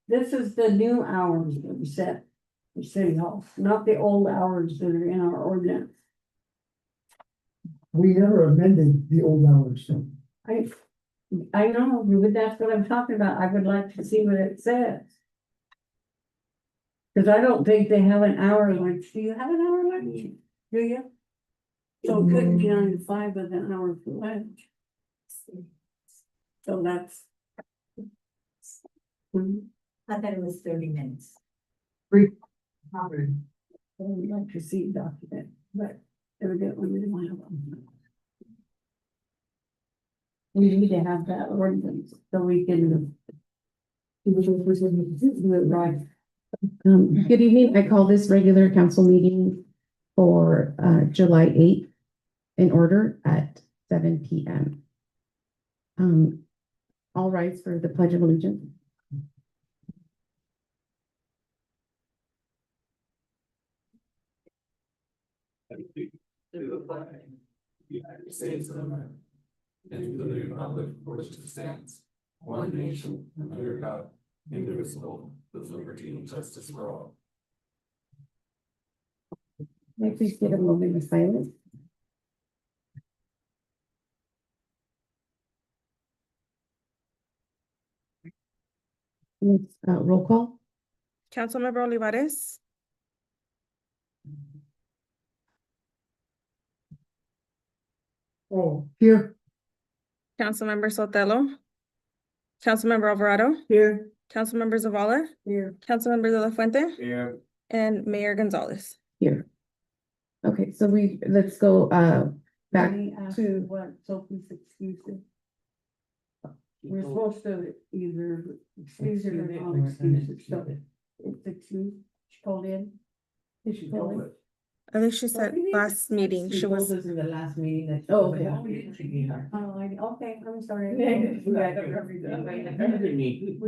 This is the new hours that we set for City Hall, not the old hours that are in our ordinance. We never amended the old hours, so. I know, but that's what I'm talking about. I would like to see what it says. Cause I don't think they have an hour lunch. Do you have an hour lunch? Do you? So it couldn't be 9 to 5 with an hour for lunch. So that's. I thought it was 30 minutes. Free. I would like to see a document, but evidently we don't have one. We need to have that ordinance so we can. Do it right. Good evening. I call this regular council meeting for July 8th in order at 7 p.m. All rise for the Pledge of Allegiance. To the flag, United States of America, and to the republic for which it stands, one nation, under God, indivisible, with liberty and justice for all. May I please get a moment of silence? Next, roll call. Councilmember Olivares, Oh, here. Councilmember Sotelo, Councilmember Alvarado, Here. Councilmember Zavala, Here. Councilmember De La Fuente, Yeah. and Mayor Gonzalez. Here. Okay, so let's go back to What Sophie's excuses. We're supposed to either excuse it or not excuse it, so it's excused, she called in. Did she call in? I think she said last meeting, she was, in the last meeting that. Oh, okay. Okay, I'm sorry. We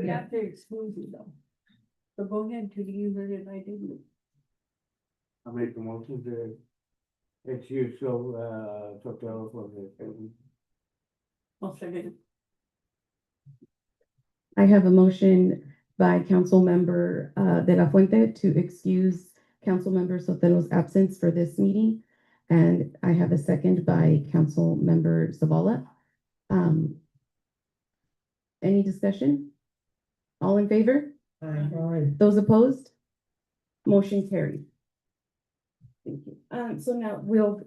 have to excuse it though. So go ahead to the user that I didn't. I make a motion to excuse Sotelo from the. I'll second. I have a motion by Councilmember De La Fuente to excuse Councilmember Sotelo's absence for this meeting. And I have a second by Councilmember Zavala. Any discussion? All in favor? Aye. Those opposed? Motion carried. Thank you. So now we'll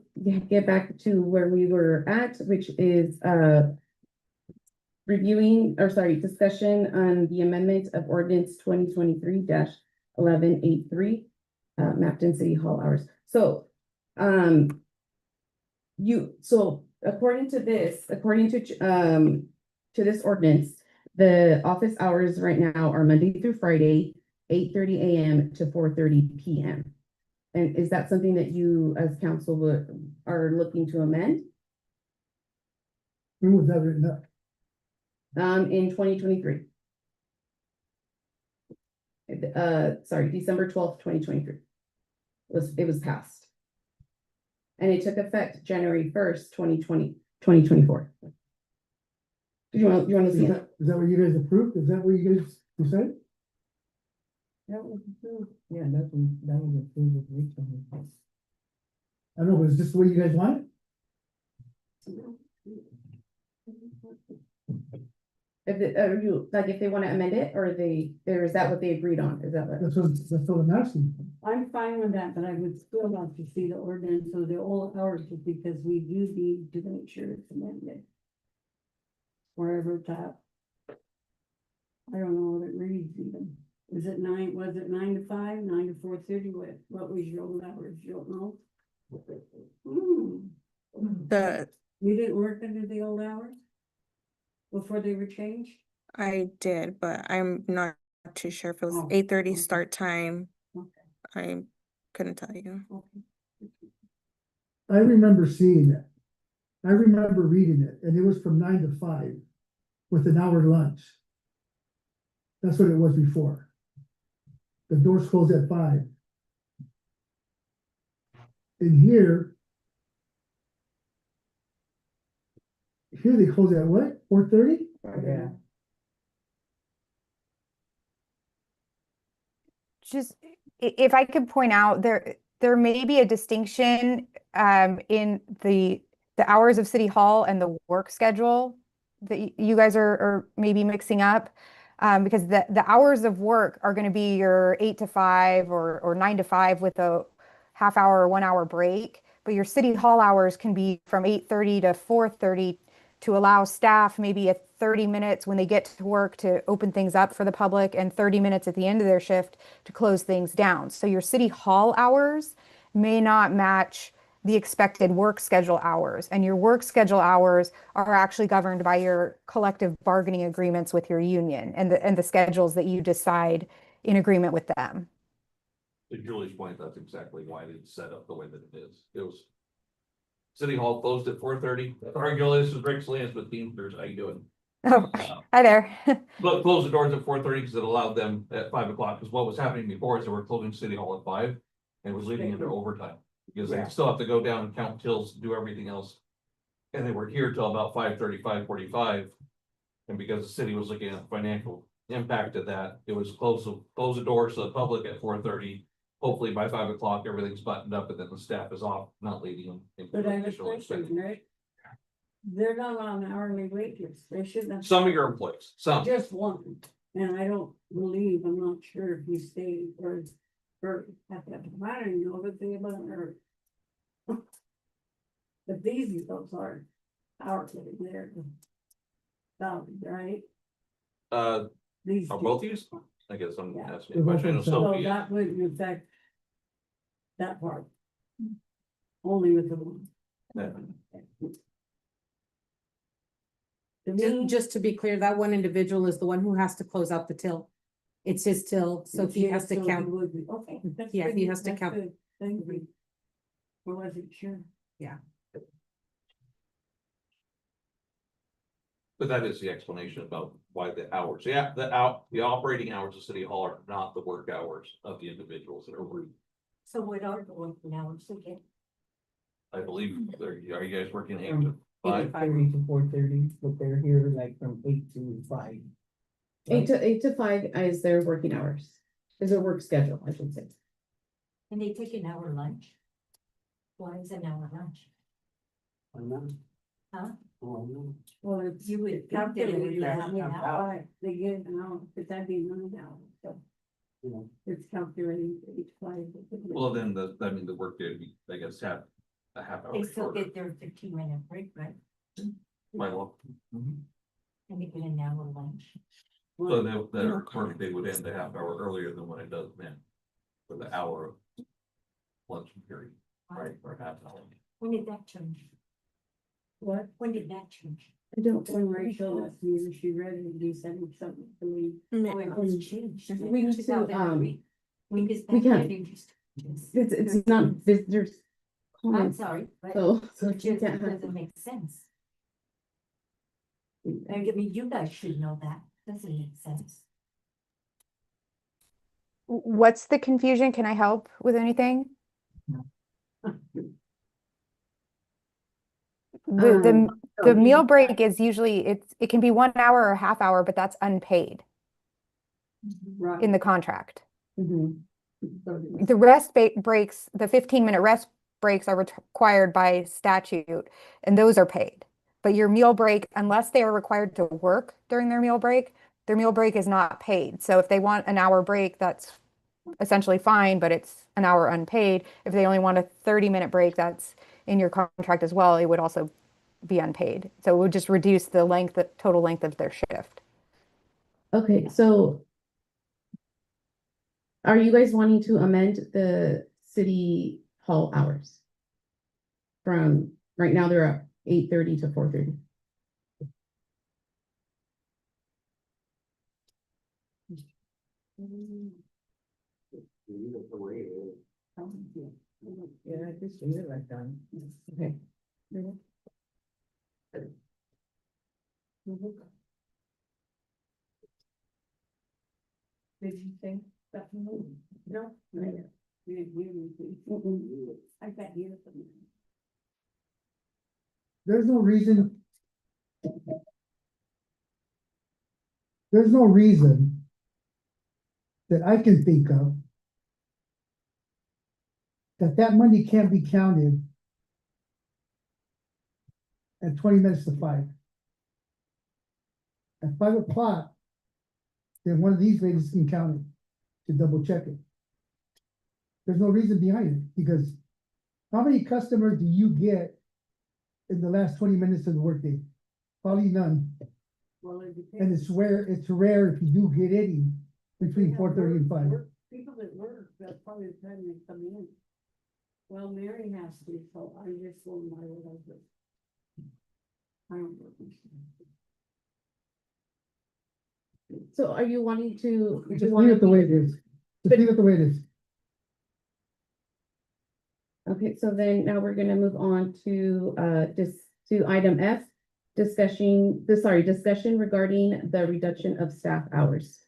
get back to where we were at, which is discussion on the amendment of ordinance 2023-1183, Mapton City Hall hours. So, according to this ordinance, the office hours right now are Monday through Friday, 8:30 a.m. to 4:30 p.m. And is that something that you as council are looking to amend? When was that written up? In 2023. Sorry, December 12th, 2023. It was passed. And it took effect January 1st, 2024. You want to see it? Is that what you guys approved? Is that what you guys decided? That was approved. Yeah, that was approved recently. I don't know, is this the way you guys want it? If they want to amend it, or is that what they agreed on? Is that what? That's what I'm asking. I'm fine with that, but I would still like to see the ordinance of the old hours because we do need to make sure it's amended. Wherever it's at. I don't know what it reads even. Was it 9 to 5, 9 to 4:30? What was your old hours? You don't know? You didn't work under the old hours? Before they were changed? I did, but I'm not too sure if it was Oh, 8:30 okay. start time. Okay. I couldn't tell you. Okay. I remember seeing it. I remember reading it, and it was from 9 to 5 with an hour lunch. That's what it was before. The doors closed at 5. And here they close at what? 4:30? Yeah. just, if I could point out, there may be a distinction in the hours of City Hall and the work schedule that you guys are maybe mixing up. Because the hours of work are going to be your 8 to 5 or 9 to 5 with a half hour or 1 hour break. But your City Hall hours can be from 8:30 to 4:30 to allow staff maybe a 30 minutes when they get to work to open things up for the public and 30 minutes at the end of their shift to close things down. So your City Hall hours may not match the expected work schedule hours, and your work schedule hours are actually governed by your collective bargaining agreements with your union and the schedules that you decide in agreement with them. To Julie's point, that's exactly why it's set up the way that it is. It was. City Hall closed at 4:30. Sorry, Julie, this is Rick Salinas with Teamsters. How you doing? Oh, hi there. But closed the doors at 4:30 because it allowed them at 5 o'clock, because what was happening before is they were closing City Hall at 5 and it was leading into overtime. Because they still have to go down and count tills, do everything else. And they were here till about 5:30, 5:45. And because the city was looking at the financial impact of that, it was close the doors to the public at 4:30. Hopefully by 5 o'clock, everything's buttoned up and then the staff is off, not leading them. into But I have a additional expense. question, right? They're not on hourly wages, they shouldn't have. Some of your employees, some. Just one, and I don't believe, I'm not sure if you stayed or at that, I don't know what they about her. But these folks are hourly, they're salaried, right? These. Are two. both used? I guess I'm Yeah. asking a question. I know So Sophie is. that wouldn't affect that part. Only with the one. Yeah. To me, Just to be clear, that one individual is the one who has to close out the till. It's his till, so he has to so it count. would be- Okay. that's Yeah, good, he has to that's count. good, Thank you. I wasn't sure. But that is the explanation about why the hours, yeah, the operating hours of City Hall are not the work hours of the individuals that are working. So what are the working hours again? I believe, are you guys working 8 to Um, 5? 8:30 to 4:30, but they're here like from 8 to 5. 8 to 5 is their working hours, is their work schedule, I should say. And they take an hour lunch? Why is an hour lunch? Huh? Well, it's. You would think that it would be calculated an hour. right, they get an hour, but that'd be 9 hours, so. It's calculating each five. Well, then the work day would be, I guess, have a half hour They still shorter. get their 15-minute break, right? By law. And they get an hour lunch. So the work day would end a half hour earlier than what it does then. For the hour of lunch period, right, or half hour. When did that change? What? When did that change? I don't. When Rachel left me, she read it and said something to me. No. Oh, it was changed. We need to, 2003. Because we back can't- then it used to- It's not visitors. I'm comments, sorry, but So. it just can't have- doesn't make sense. I mean, you guys should know that, doesn't make sense. What's the confusion? Can I help with anything? The meal break is usually, it can be 1 hour or a half hour, but that's unpaid Right. in the contract. Mhm. The rest breaks, the 15-minute rest breaks are required by statute, and those are paid. But your meal break, unless they are required to work during their meal break is not paid. So if they want an hour break, that's essentially fine, but it's an hour unpaid. If they only want a 30-minute break, that's in your contract as well. It would also be unpaid. So it would just reduce the total length of their shift. Okay, so. Are you guys wanting to amend the City Hall hours? From, right now they're at 8:30 to 4:30. Yeah, I just leave it like that. Okay. Did you think that? No. I got here from you. There's no reason. There's no reason that I can think of that money can't be counted at 5:20. At 5 o'clock, then one of these ladies can count it to double check it. There's no reason behind it, because how many customers do you get in the last 20 minutes of the workday? Probably none, Well, it and depends. it's rare if you do get any between 4:30 and 5. People that work, that's probably the time they come in. Well, Mary has to, so I just told my husband. I don't work. So are you wanting to? do you Just wanna leave it the be- way it is. Just But- leave it the way it is. Okay, so then now we're gonna move on to, to item F, discussion regarding the reduction of staff hours.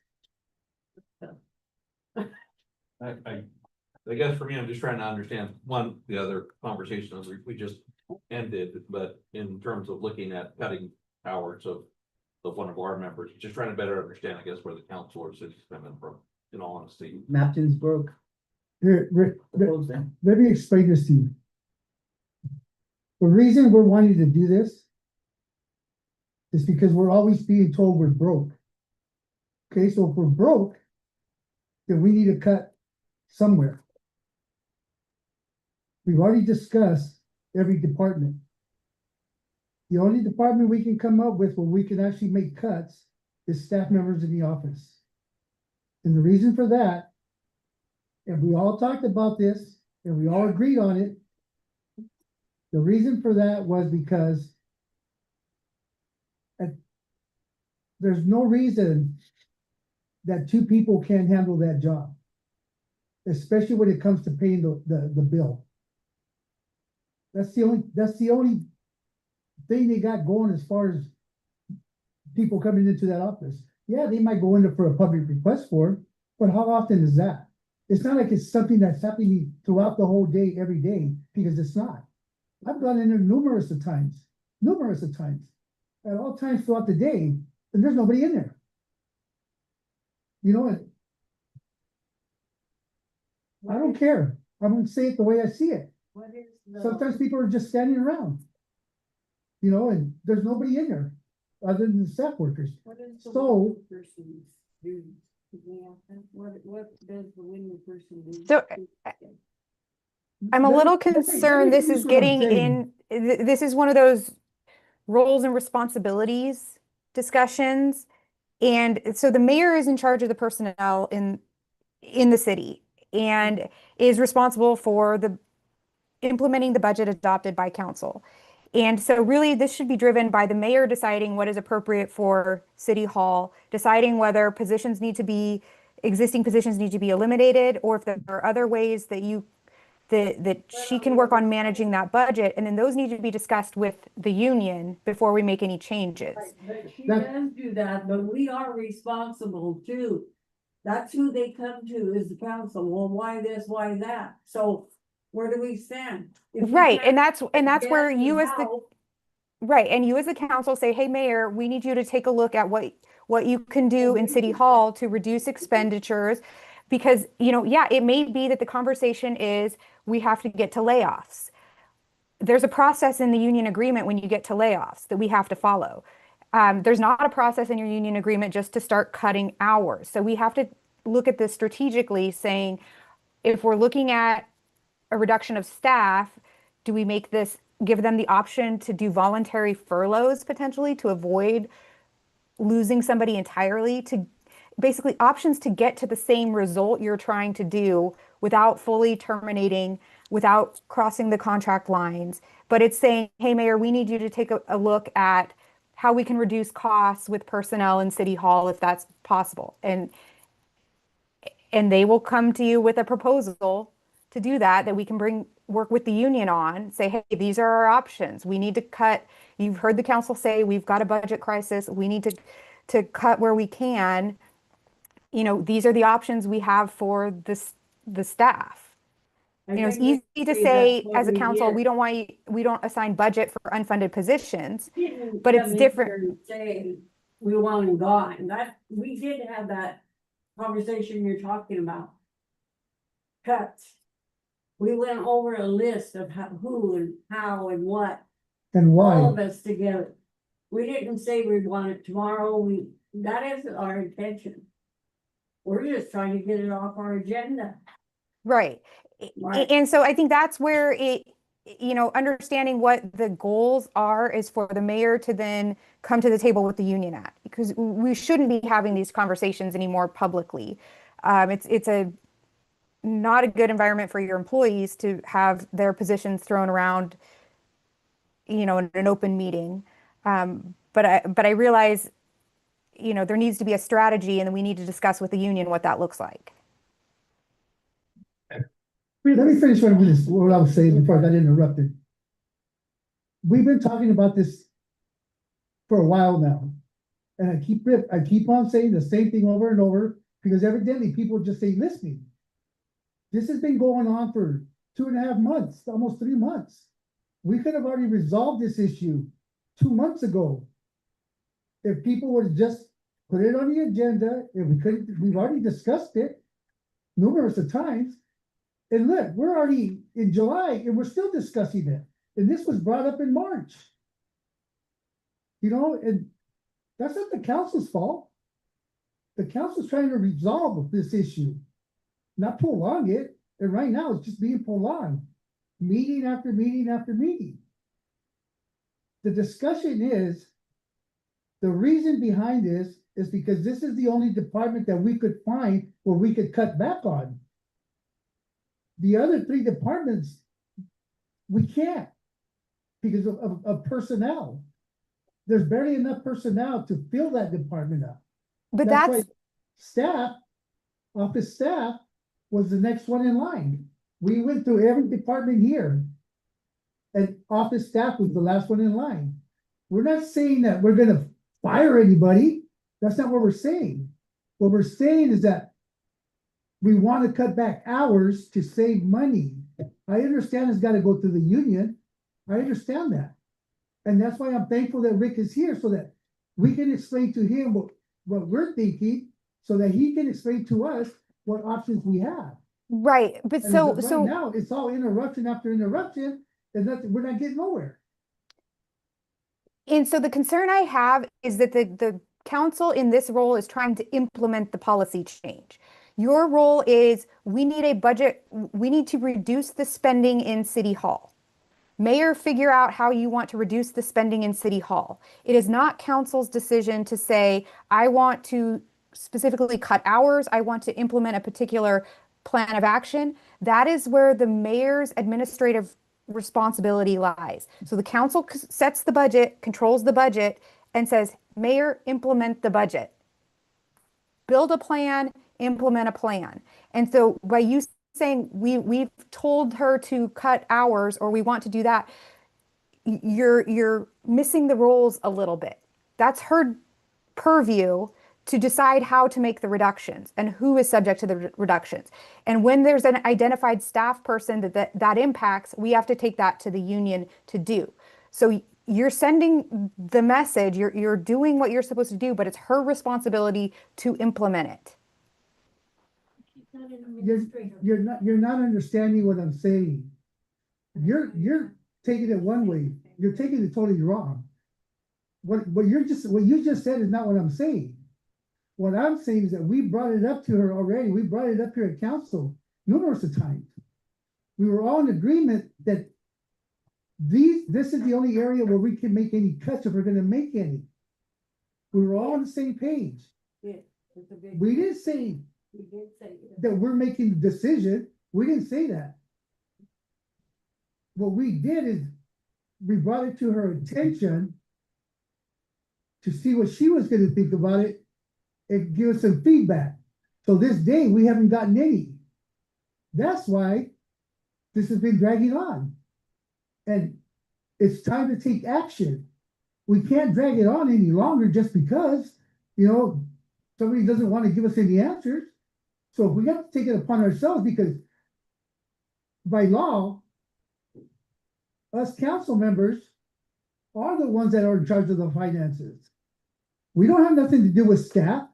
I guess for me, I'm just trying to understand, one, the other conversation we just ended, but in terms of looking at cutting hours of one of our members, just trying to better understand, I guess, where the council or city's coming from, in all honesty. Mapton's broke. Here, Rick, Close them. let me explain this to you. The reason we're wanting to do this is because we're always being told we're broke. Okay, so if we're broke, then we need to cut somewhere. We've already discussed every department. The only department we can come up with where we can actually make cuts is staff members in the office. And the reason for that, and we all talked about this, and we all agreed on it. The reason for that was because there's no reason that two people can't handle that job. Especially when it comes to paying the bill. That's the only thing they got going as far as people coming into that office. Yeah, they might go in there for a public request for it, but how often is that? It's not like it's something that's happening throughout the whole day, every day, because it's not. I've gone in there numerous of times, at all times throughout the day, and there's nobody in there. You know what? I don't care. I'm gonna say it the way I see it. What is the? Sometimes people are just standing around. You know, and there's nobody in there other than the staff workers. What is the So- window person's duties? What does the window person do? So, I'm a Let me- little let me concerned this finish is what I'm getting saying. this is one of those roles and responsibilities discussions. And so the mayor is in charge of the personnel in the city and is responsible for the implementing the budget adopted by council. And so really this should be driven by the mayor deciding what is appropriate for City Hall, deciding whether existing positions need to be eliminated, or if there are other ways that she can work on managing that budget. And then those need to be discussed with the union before we make any changes. Right, but she That- does do that, but we are responsible too. That's who they come to, is the council. Well, why this, why that? So where do we stand? If we Right, can't and that's get where the you as the help, right, and you as the council say, hey, mayor, we need you to take a look at what you can do in City Hall to reduce expenditures. Because, yeah, it may be that the conversation is we have to get to layoffs. There's a process in the union agreement when you get to layoffs that we have to follow. There's not a process in your union agreement just to start cutting hours. So we have to look at this strategically, saying, if we're looking at a reduction of staff, do we give them the option to do voluntary furloughs potentially to avoid losing somebody entirely, to basically options to get to the same result you're trying to do without fully terminating, without crossing the contract lines. But it's saying, hey, mayor, we need you to take a look at how we can reduce costs with personnel in City Hall if that's possible. And they will come to you with a proposal to do that we can work with the union on, say, hey, these are our options. We need to cut. You've heard the council say we've got a budget crisis. We need to cut where we can. These are the options we have for the staff. I It's think easy to that's say what as a we council, did. we don't assign budget for unfunded positions. Didn't but it's come in different. here and say, we want them gone. We did have that conversation you're talking about. Cuts. We went over a list of who and how and what, And all of why? us together. We didn't say we want it tomorrow, that isn't our intention. We're just trying to get it off our agenda. Right. Right. And so I think that's where understanding what the goals are is for the mayor to then come to the table with the union at, because we shouldn't be having these conversations anymore publicly. It's not a good environment for your employees to have their positions thrown around, in an open meeting. But I realize, there needs to be a strategy, and then we need to discuss with the union what that looks like. Let me finish what I was saying before I got interrupted. We've been talking about this for a while now. And I keep on saying the same thing over and over, because evidently people just ain't listening. This has been going on for 2.5 months, almost 3 months. We could have already resolved this issue 2 months ago. If people would just put it on the agenda, we've already discussed it numerous of times. And look, we're already in July and we're still discussing it. And this was brought up in March. And that's not the council's fault. The council's trying to resolve this issue, not prolong it. And right now it's just being prolonged, meeting after meeting after meeting. The discussion is, the reason behind this is because this is the only department that we could find where we could cut back on. The other 3 departments, we can't, because of personnel. There's barely enough personnel to fill that department up. But Why office staff was the next one in line. We went through every department here. And office staff was the last one in line. We're not saying that we're gonna fire anybody. That's not what we're saying. What we're saying is that we want to cut back hours to save money. I understand it's got to go through the union. I understand that. And that's why I'm thankful that Rick is here, so that we can explain to him what we're thinking, so that he can explain to us what options we have. right. But And so right now, it's all interruption after interruption, and we're not getting nowhere. And so the concern I have is that the council in this role is trying to implement the policy change. Your role is, we need a budget, we need to reduce the spending in City Hall. Mayor, figure out how you want to reduce the spending in City Hall. It is not council's decision to say, I want to specifically cut hours, I want to implement a particular plan of action. That is where the mayor's administrative responsibility lies. So the council sets the budget, controls the budget, and says, Mayor, implement the budget. Build a plan, implement a plan. And so by you saying we've told her to cut hours, or we want to do that, you're missing the roles a little bit. That's her purview to decide how to make the reductions and who is subject to the reductions. And when there's an identified staff person that impacts, we have to take that to the union to do. So you're sending the message, you're doing what you're supposed to do, but it's her responsibility to implement it. She's not an administrator. You're not understanding what I'm saying. You're taking it one way. You're taking it totally wrong. What you just said is not what I'm saying. What I'm saying is that we brought it up to her already. We brought it up here at council numerous of times. We were all in agreement that this is the only area where we can make any cuts, if we're gonna make any. We were all on the same page. Yeah, it's a big- We didn't say We did say that. that we're making the decision. We didn't say that. What we did is we brought it to her attention to see what she was gonna think about it and give us some feedback. So this day, we haven't gotten any. That's why this has been dragging on. And it's time to take action. We can't drag it on any longer just because, somebody doesn't want to give us any answers. So we have to take it upon ourselves, because by law, us council members are the ones that are in charge of the finances. We don't have nothing to do with staff.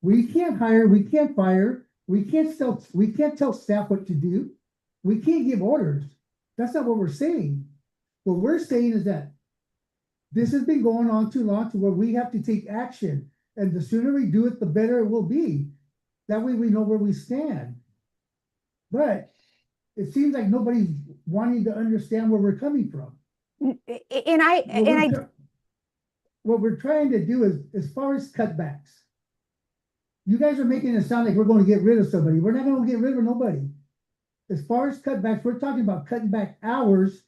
We can't hire, we can't fire, we can't tell staff what to do. we can't give orders. That's not what we're saying. What we're saying is that this has been going on too long to where we have to take action. And the sooner we do it, the better it will be. That way we know where we stand. But it seems like nobody's wanting to understand where we're coming from. What we're trying to do is, as far as cutbacks, you guys are making it sound like we're going to get rid of somebody. We're not going to get rid of nobody. As far as cutbacks, we're talking about cutting back hours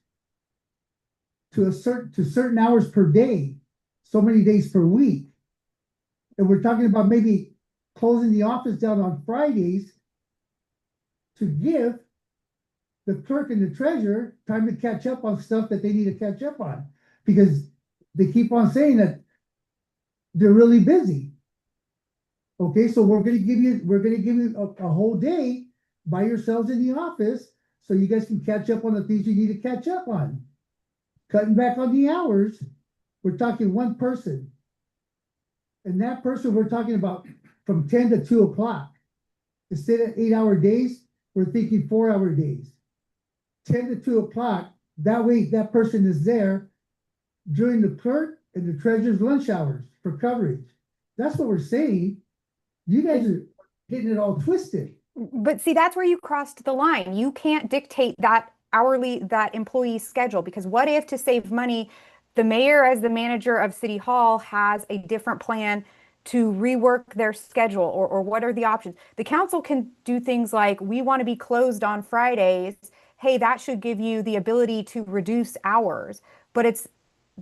to certain hours per day, so many days per week. And we're talking about maybe closing the office down on Fridays to give the clerk and the treasurer time to catch up on stuff that they need to catch up on. Because they keep on saying that they're really busy. Okay, so we're gonna give you a whole day by yourselves in the office so you guys can catch up on the things you need to catch up on. Cutting back on the hours, we're talking one person. And that person, we're talking about from 10 to 2 o'clock. Instead of 8-hour days, we're thinking 4-hour days. 10 to 2 o'clock, that way that person is there during the clerk and the treasurer's lunch hours for coverage. That's what we're saying. You guys are getting it all twisted. But see, that's where you crossed the line. You can't dictate that employee schedule, because what if, to save money, the mayor as the manager of City Hall has a different plan to rework their schedule, or what are the options? The council can do things like, we want to be closed on Fridays. Hey, that should give you the ability to reduce hours, but it's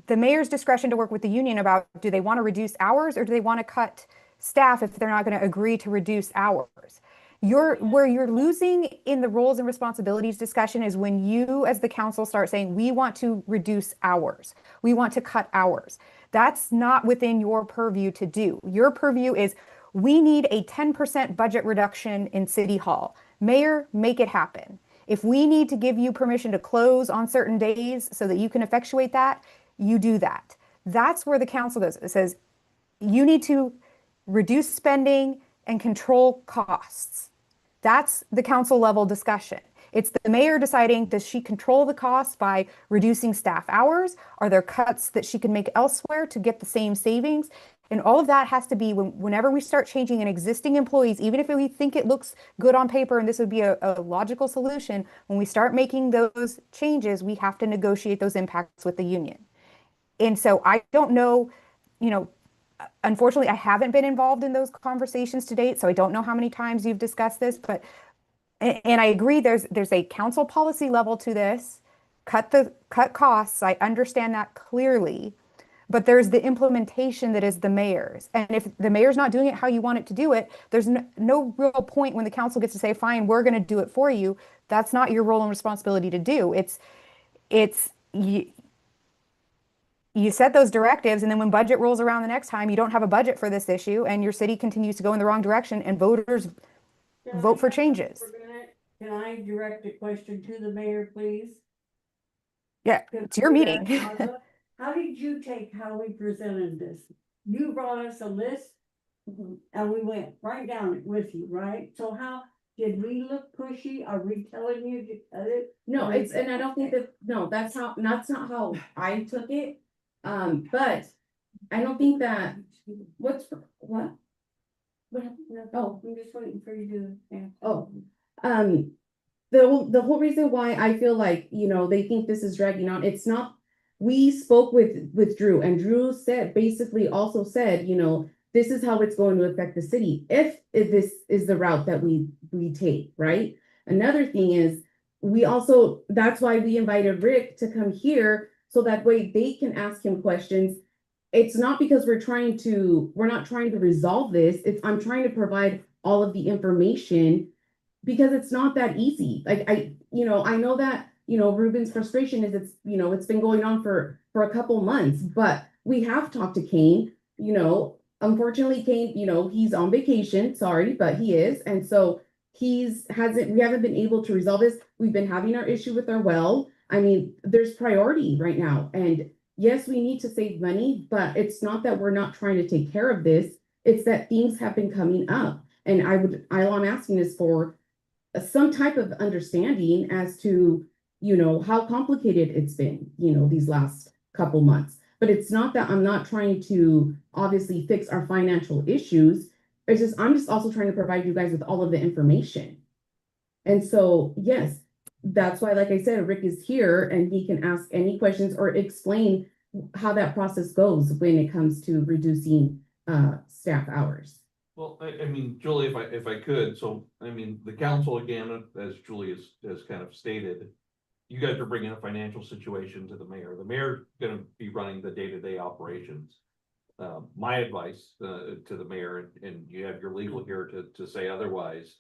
the mayor's discretion to work with the union about, do they want to reduce hours or do they want to cut staff if they're not going to agree to reduce hours? Where you're losing in the roles and responsibilities discussion is when you as the council start saying, we want to reduce hours. We want to cut hours. That's not within your purview to do. Your purview is, we need a 10% budget reduction in City Hall. Mayor, make it happen. If we need to give you permission to close on certain days so that you can effectuate that, you do that. That's where the council goes. It says, you need to reduce spending and control costs. That's the council level discussion. It's the mayor deciding, does she control the costs by reducing staff hours? Are there cuts that she can make elsewhere to get the same savings? And all of that has to be, whenever we start changing an existing employees, even if we think it looks good on paper and this would be a logical solution, when we start making those changes, we have to negotiate those impacts with the union. And so I don't know, unfortunately, I haven't been involved in those conversations to date, so I don't know how many times you've discussed this, and I agree there's a council policy level to this. Cut costs, I understand that clearly, but there's the implementation that is the mayor's. And if the mayor's not doing it how you want it to do it, there's no real point when the council gets to say, fine, we're going to do it for you. That's not your role and responsibility to do. You set those directives, and then when budget rolls around the next time, you don't have a budget for this issue, and your city continues to go in the wrong direction, and voters vote for changes. Can I direct a question to the mayor, please? Yeah, it's your meeting. How did you take how we presented this? You brought us a list and we went right down it with you, right? So how did we look pushy? Are we telling you to cut it? No, and I don't think that's not how I took it. But I don't think that, what? What happened? Oh, I'm just waiting for you to answer. Oh. The whole reason why I feel like, they think this is dragging on, it's not. We spoke with Drew, and Drew basically also said, this is how it's going to affect the city if this is the route that we take, right? Another thing is, that's why we invited Rick to come here, so that way they can ask him questions. It's not because we're not trying to resolve this. I'm trying to provide all of the information, because it's not that easy. Like I know that, Ruben's frustration is it's been going on for a couple months, but we have talked to Kane, unfortunately Kane, he's on vacation, sorry, but he is. And so we haven't been able to resolve this. We've been having our issue with our well. I mean, there's priority right now. And yes, we need to save money, but it's not that we're not trying to take care of this. It's that things have been coming up. And all I'm asking is for some type of understanding as to, how complicated it's been, these last couple months. But it's not that I'm not trying to obviously fix our financial issues. It's just, I'm just also trying to provide you guys with all of the information. And so, yes, that's why, like I said, Rick is here and he can ask any questions or explain how that process goes when it comes to reducing staff hours. Well, I mean, Julie, if I could, so, I mean, the council, again, as Julie has kind of stated, you guys are bringing a financial situation to the mayor. The mayor's gonna be running the day-to-day operations. My advice to the mayor, and you have your legal here to say otherwise,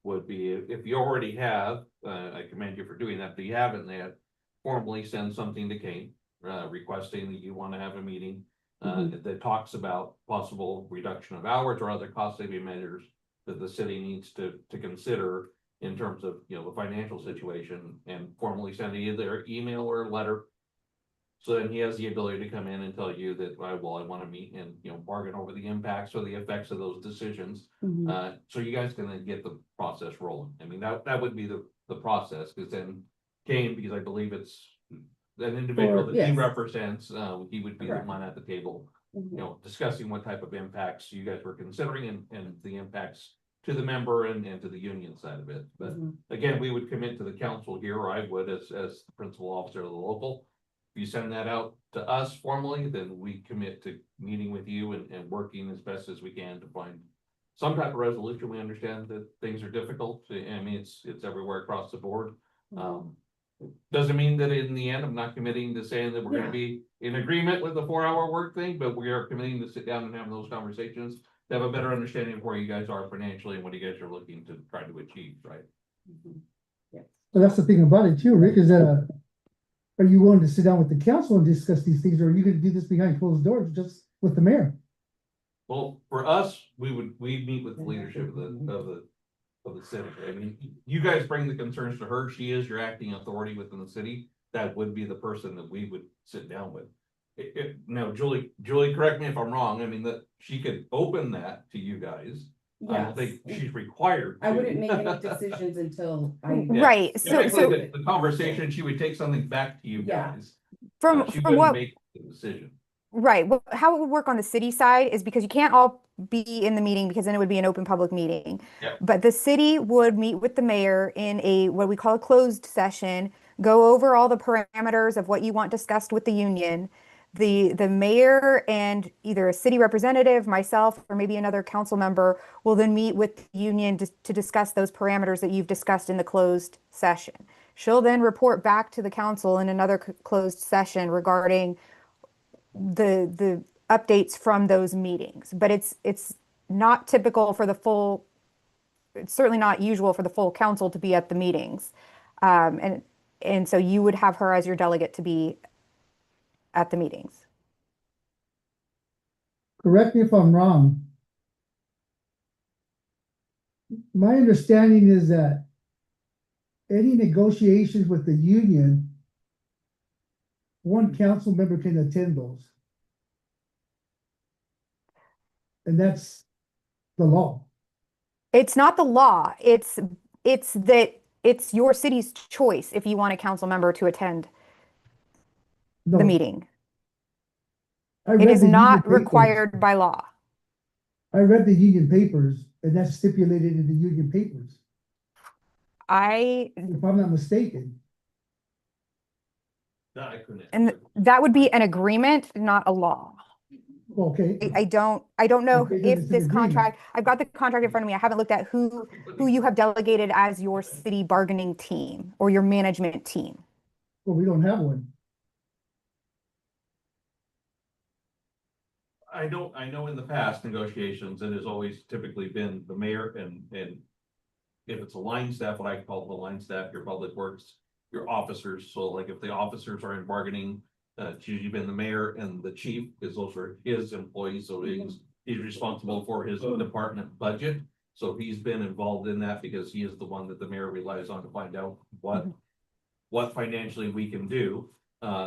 would be if you already have, I commend you for doing that, but you haven't yet, formally send something to Kane, requesting that you want to have a meeting that talks about possible reduction of hours or other cost saving measures that the city needs to consider in terms of, the financial situation, and formally send either email or letter. So then he has the ability to come in and tell you that, I want to meet and, bargain over the impacts or the effects of those decisions. So you guys can then get the process rolling. I mean, that would be the process, because then Kane, because I believe it's an individual that he yes. represents, he would be the Correct. one at the table, discussing what type of impacts you guys were considering and the impacts to the member and to the union side of it. But again, we would commit to the council here, or I would as the principal officer of the local. If you send that out to us formally, then we commit to meeting with you and working as best as we can to find some type of resolution. We understand that things are difficult. I mean, it's everywhere across the board. Doesn't mean that in the end, I'm not committing to saying that we're gonna be in agreement with the 4-hour work thing, but we are committing to sit down and have those conversations to have a better understanding of where you guys are financially and what you guys are looking to try to achieve, right? But that's the thing about it too, Rick, is that, are you willing to sit down with the council and discuss these things, or are you gonna do this behind closed doors just with the mayor? Well, for us, we meet with the leadership of the city. I mean, you guys bring the concerns to her. She is your acting authority within the city. That would be the person that we would sit down with. Now, Julie, correct me if I'm wrong. I mean, that she could open that to you guys. I don't think she's required to. I wouldn't make any decisions until I. Yeah. Right, Typically, the conversation, she would take something back to you Yeah. guys. from She from wouldn't what make the decision. Right. Well, how it would work on the city side is because you can't all be in the meeting because then it would be an open public meeting. Yep. But the city would meet with the mayor in a what we call a closed session, go over all the parameters of what you want discussed with the union. The mayor and either a city representative, myself, or maybe another council member will then meet with the union to discuss those parameters that you've discussed in the closed session. She'll then report back to the council in another closed session regarding the updates from those meetings, but it's not typical for the full, it's certainly not usual for the full council to be at the meetings. And so you would have her as your delegate to be at the meetings. Correct me if I'm wrong. My understanding is that any negotiations with the union, one council member can attend those. And that's the law. It's not the law. It's that it's your city's choice if you want a council member to attend the No, meeting. I It read is the union not papers. required by law. I read the union papers, and that's stipulated in the union papers, if I'm not mistaken. No, I couldn't. And that would be an agreement, not a law. Okay, I don't know Okay, then if it's an this agreement. contract, I've got the contract in front of me. I haven't looked at who you have delegated as your city bargaining team or your management team. well, we don't have one. I know in the past negotiations, it has always typically been the mayor and if it's a line staff, what I call the line staff, your public works, your officers. So like if the officers are in bargaining, it's usually been the mayor and the chief, because those are his employees. So he's responsible for his department budget. So he's been involved in that because he is the one that the mayor relies on to find out what financially we can do.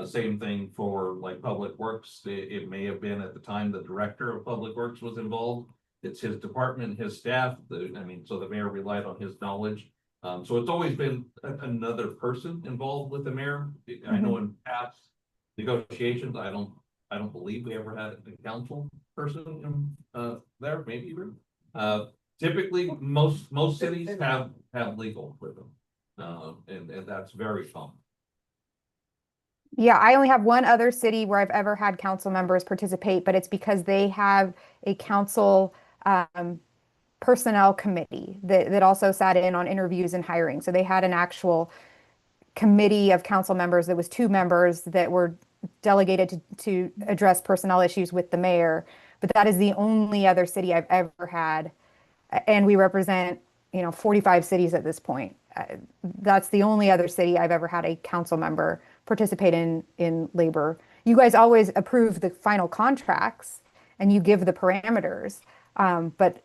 Same thing for like Public Works. It may have been at the time the director of Public Works was involved. It's his department, his staff. So the mayor relied on his knowledge So it's always been another person involved with the mayor. I know in past negotiations, I don't believe we ever had a council person there, maybe even. Typically, most cities have legal with them. And that's very common. Yeah, I only have one other city where I've ever had council members participate, but it's because they have a council personnel committee that also sat in on interviews and hiring. So they had an actual committee of council members. That was 2 members that were delegated to address personnel issues with the mayor. But that is the only other city I've ever had. And we represent, 45 cities at this point. That's the only other city I've ever had a council member participate in labor. You guys always approve the final contracts and you give the parameters, but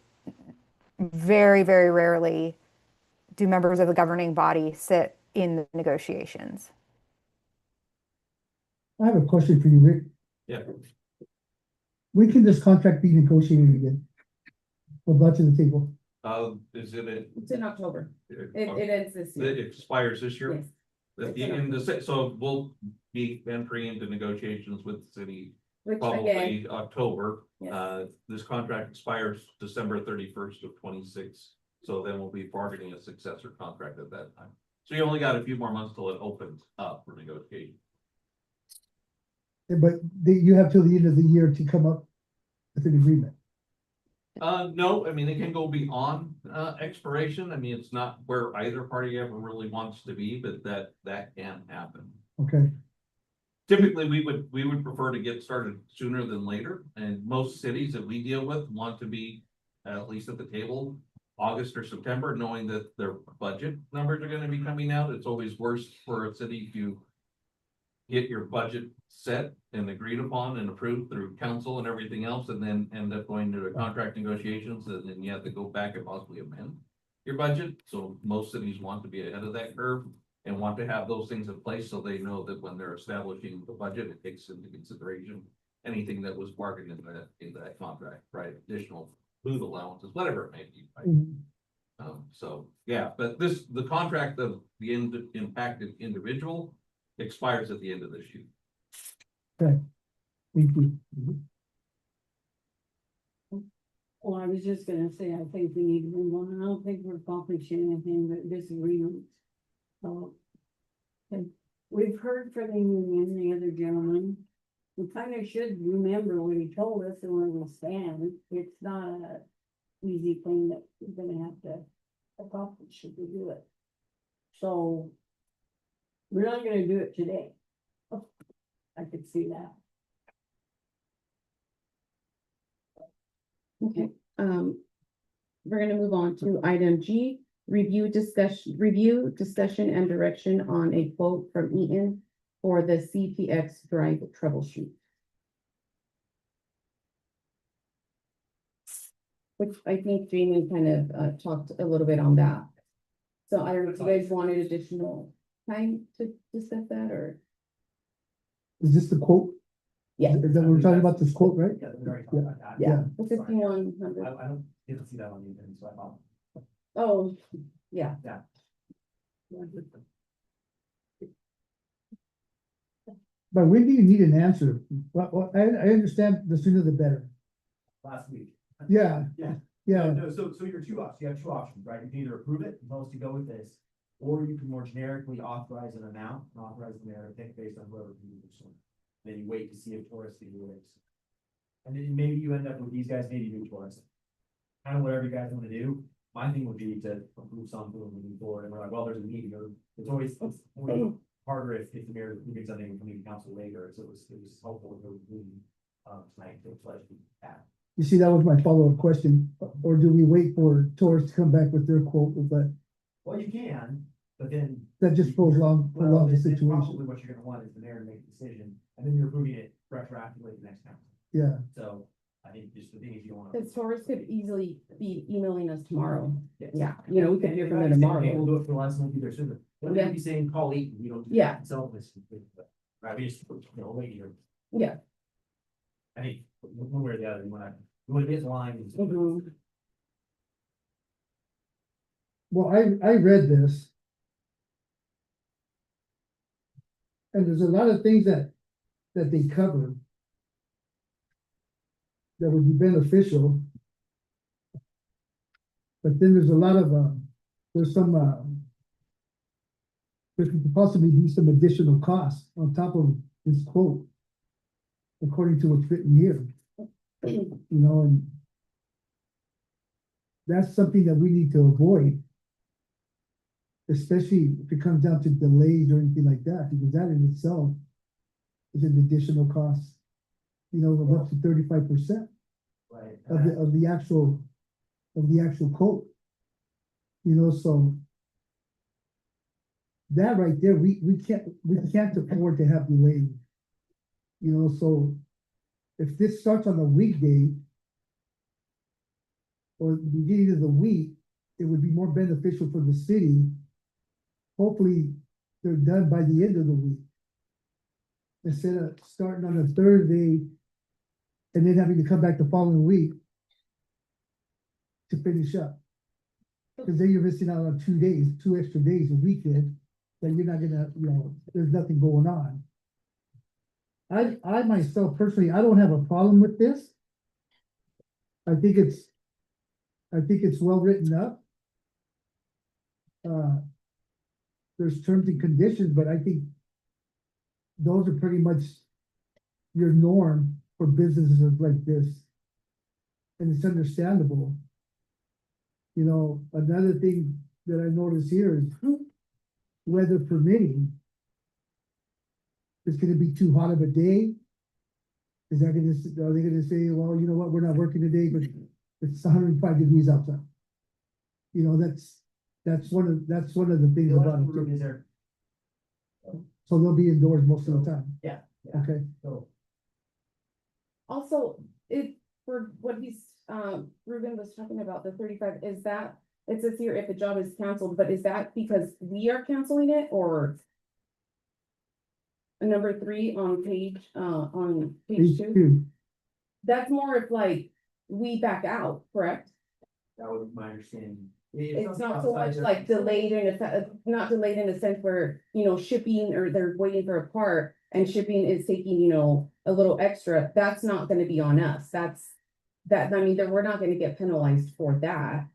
very, very rarely do members of the governing body sit in the negotiations. I have a question for you, Rick. Yeah. When can this contract be negotiated again? Or brought to the table? Is it? It's in October. It ends this year. It expires this year. Yes. So we'll be entering into negotiations with the city Which again, probably October. yes. This contract expires December 31st of 26. So then we'll be bargaining a successor contract at that time. So you only got a few more months till it opens up for negotiation. But you have till the end of the year to come up with an agreement. No, I mean, it can go beyond expiration. I mean, it's not where either party ever really wants to be, but that can happen. Okay, Typically, we would prefer to get started sooner than later, and most cities that we deal with want to be at least at the table August or September, knowing that their budget numbers are gonna be coming out. It's always worse for a city to get your budget set and agreed upon and approved through council and everything else, and then end up going to the contract negotiations, and then you have to go back and possibly amend your budget. So most cities want to be ahead of that curve and want to have those things in place so they know that when they're establishing the budget, it takes into consideration anything that was bargained in that contract, right? Additional food allowances, whatever it may be, right? So, yeah, but the contract of the impacted individual expires at the end of this year. thank you. Well, I was just gonna say, I think we need to move on. I don't think we're accomplishing anything but disagreements. So. And we've heard from the union, the other gentleman. We kind of should remember what he told us and where we'll stand. It's not a easy thing that we're gonna have to accomplish if we do it. So. We're not gonna do it today. I could see that. Okay, we're gonna move on to item G, review, discussion and direction on a quote from Eaton for the CPX drive troubleshoot. Which I think Jamie kind of talked a little bit on that. So I don't know if you guys wanted additional time to discuss that, or? Is this the quote? Yeah. Is that we're talking about this quote, right? Yeah, we already talked about that. Yeah, Yeah. the 5100. I don't get to see that on the agenda, so I thought. Oh, yeah. But when do you need an answer? Well, I understand the sooner the better. Last week. Yeah. Yeah. Yeah, No, so your two options, you have 2 options, right? You can either approve it, and tell us to go with this, or you can more generically authorize an amount, and authorize the mayor to pick based on whoever you use. Then you wait to see if Taurus can do it. And then maybe you end up with these guys, maybe do Taurus. Kind of whatever you guys want to do. My thing would be to approve something and move forward, and we're like, well, there's a meeting, or it's always harder if the mayor approving something and coming to council later, so it was helpful with the meeting tonight to pledge that. you see, that was my follow-up question. Or do we wait for Taurus to come back with their quote with that? Well, you can, but then. That just prolong the Well, then situation. probably what you're gonna want is the mayor to make a decision, and then you're approving it retroactively to the next council. Yeah, So I think just the thing is you don't wanna. Because Taurus could easily be emailing us tomorrow. Yes. Yeah, we could hear from them Hey, tomorrow. we'll do it for last month either sooner. Don't Yeah. be saying call 8, you don't. Yeah. So this, right, we just, wait here. Yeah. I think, one way or the other, you wanna get the line. Mhm. well, I read this. And there's a lot of things that they cover. That would be beneficial. But then there's a lot of, there's some, there could possibly be some additional costs on top of this quote. According to what's written here. You know, and that's something that we need to avoid. Especially if it comes down to delays or anything like that, because that in itself is an additional cost. You know, of up to 35% Right. of the actual quote. You know, so that right there, we can't afford to have delays. You know, so if this starts on a weekday or the beginning of the week, it would be more beneficial for the city. Hopefully, they're done by the end of the week. Instead of starting on a Thursday and then having to come back the following week to finish up. Because then you're missing out on 2 days, 2 extra days a weekend, that you're not gonna, you know, there's nothing going on. I myself personally, I don't have a problem with this. I think it's well written up. There's terms and conditions, but I think those are pretty much your norm for businesses like this. And it's understandable. You know, another thing that I notice here is weather permitting. It's gonna be too hot of a day. Are they gonna say, well, you know what, we're not working today, but it's 105 degrees outside? You know, that's one of the things The about electrical room it. is there, So they'll be indoors most of the time. yeah. Okay, So, Also, for what Ruben was talking about, the 35, is that, it says here if the job is canceled, but is that because we are canceling it or? Number 3 on page page 2, 2. that's more of like, we back out, correct? that would be my understanding. It's not so much like delayed not delayed in a sense where, you know, shipping or they're waiting for a part and shipping is taking, you know, a little extra, that's not gonna be on us, I mean, we're not gonna get penalized for that.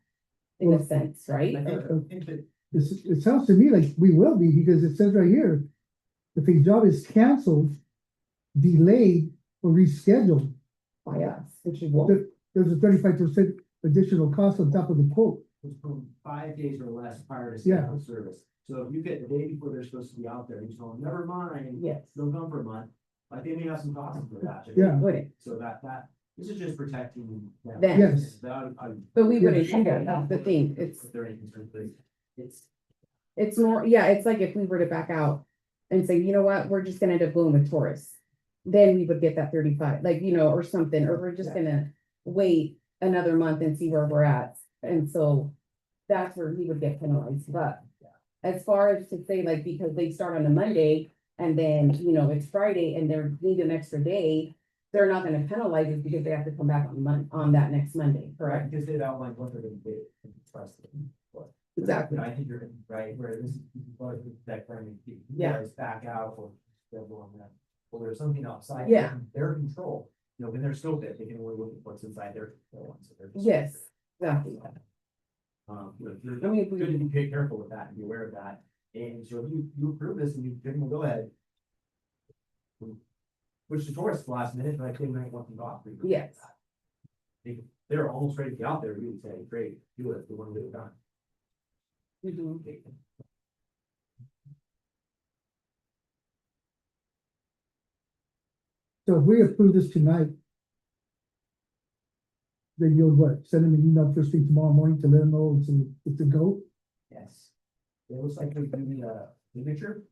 In a Well, sense, right? I think, Or- I think that It sounds to me like we will be, because it says right here, if a job is canceled, delayed, or rescheduled, By us, which is what, there's a 35% additional cost on top of the quote. was from 5 days or less prior to Yeah. scheduled service. So if you get the day before they're supposed to be out there, you tell them, never mind, yes, they'll come for a month. Like they may have some costs for that. Yeah. would So this is just protecting them. Them. Yes. but we wouldn't do that, that's the thing, If there are any concerns, but it's, it's more, yeah, it's like if we were to back out. And say, you know what, we're just gonna end up going with tourists. Then we would get that 35, like, you know, or something, or we're just Yeah. gonna wait another month and see where we're at. And so that's where we would get penalized, but as far as to say like, because they start on a Monday and then, you know, it's Friday and they're need an extra day, they're not gonna penalize us because they have to come back on that next Monday, correct? Because they've outlined what they're gonna do. Exactly. I think you're right, where this is that kind of, you Yeah. guys back out or schedule on that. Well, there's something outside. Yeah. Their control, you know, when they're scoped it, they can only look at what's inside their control. So they're just- Yes, exactly. You know, you're I mean, if good to we, be careful with that and be aware of that. And so if you approve this and you give them a go ahead. Which the tourists last minute, like they might want to go off. yes, They're almost ready to get out there, we would say, great, do it, we want to get it done. mhm. So if we approve this tonight, then you'll what, send them an email first thing tomorrow morning to let them know it's a go? Yes. It looks like we need a signature.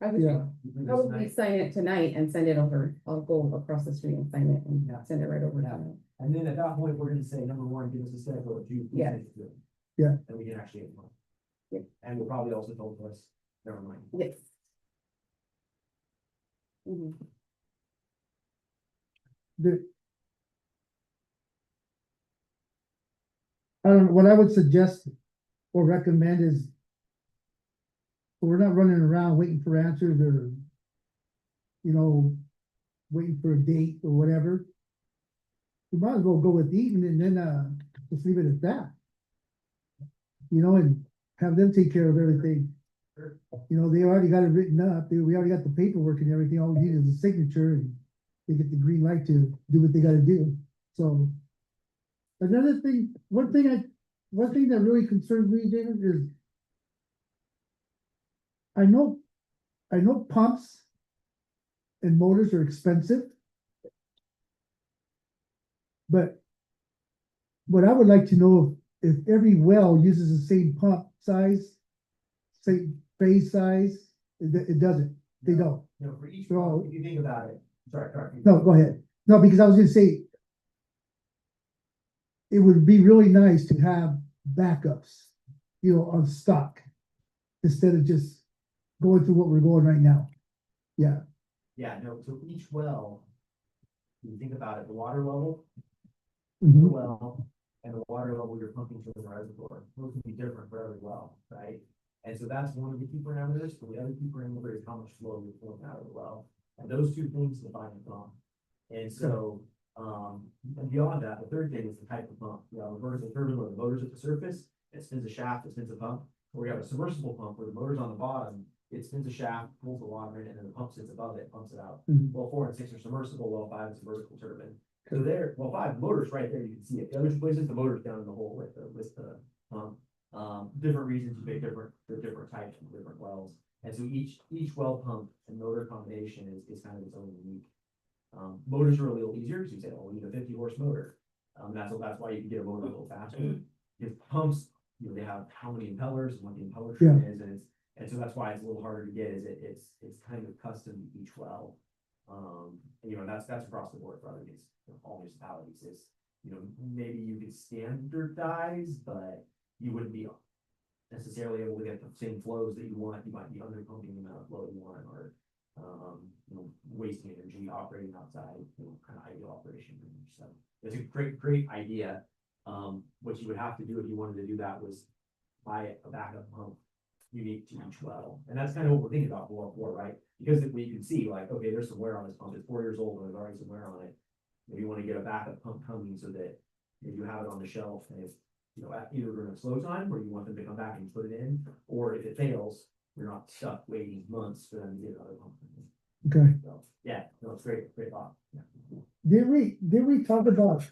I would Yeah. probably sign it tonight and send it over. I'll go across the street and sign it and Yeah. send it right over to them. And then at that point, we're gonna say, number 1, give us a schedule of you. Yeah. Yeah. And we can actually get one. Yeah. And we'll probably also told us, never mind. Yes. Mhm. I don't know, what I would suggest or recommend is we're not running around waiting for answers or, you know, waiting for a date or whatever. We might as well go with Eaton and then, just leave it at that. You know, and have them take care of everything. You know, they already got it written up, we already got the paperwork and everything, all we need is a signature and they get the green light to do what they gotta do, so. Another thing, one thing that really concerns me, David, is I know pumps and motors are expensive. But what I would like to know if every well uses the same pump size, same phase size, it doesn't, they don't. You know, for each, So- if you think about it, sorry. No, go ahead. No, because I was gonna say it would be really nice to have backups, you know, on stock instead of just going through what we're going right now. Yeah, Yeah, no, so each well, you think about it, the water level, the mhm, well, and the water level you're pumping to the reservoir, those can be different for every well, right? And so that's one of the key parameters, but the other key parameter is how much flow you're pulling out of the well. And those two things define the pump. And so, and beyond that, the third thing is the type of pump. You know, the vertical turbine where the motor's at the surface, it spins a shaft, it spins a pump. Or we have a submersible pump where the motor's on the bottom, it spins a shaft, pulls the water in, and then the pump sits above it, pumps it out. Mhm. Well 4 and 6 are submersible, well 5 is a vertical turbine. So there, well 5, the motor's right there, you can see it. The other places, the motor's down in the hole with the pump. Different reasons you make different types of different wells. And so each well pump and motor combination is kind of its own unique. Motors are a little easier, because you say, oh, we need a 50-horse motor. That's why you can get a motor a little faster. If pumps, you know, they have how many impellers and what the impeller trim is, and so that's why it's a little harder to get, is it's kind of custom to each well. You know, that's across the board for other these, all municipalities is, you know, maybe you could standardize, but you wouldn't be necessarily able to get the same flows that you want. You might be under pumping the amount of flow you want, or you know, wasting energy operating outside, you know, kind of ideal operation range. So it's a great idea. What you would have to do if you wanted to do that was buy a backup pump unique to each well. And that's kind of what we're thinking about for 4, right? Because we can see like, okay, there's some wear on this pump. It's 4 years old and there's already some wear on it. Maybe you want to get a backup pump coming so that if you have it on the shelf, and if, you know, either during a slow time where you want them to come back and put it in, or if it fails, you're not stuck waiting months for them to get another pump. okay. So, yeah, no, it's great thought. Yeah. Did we talk about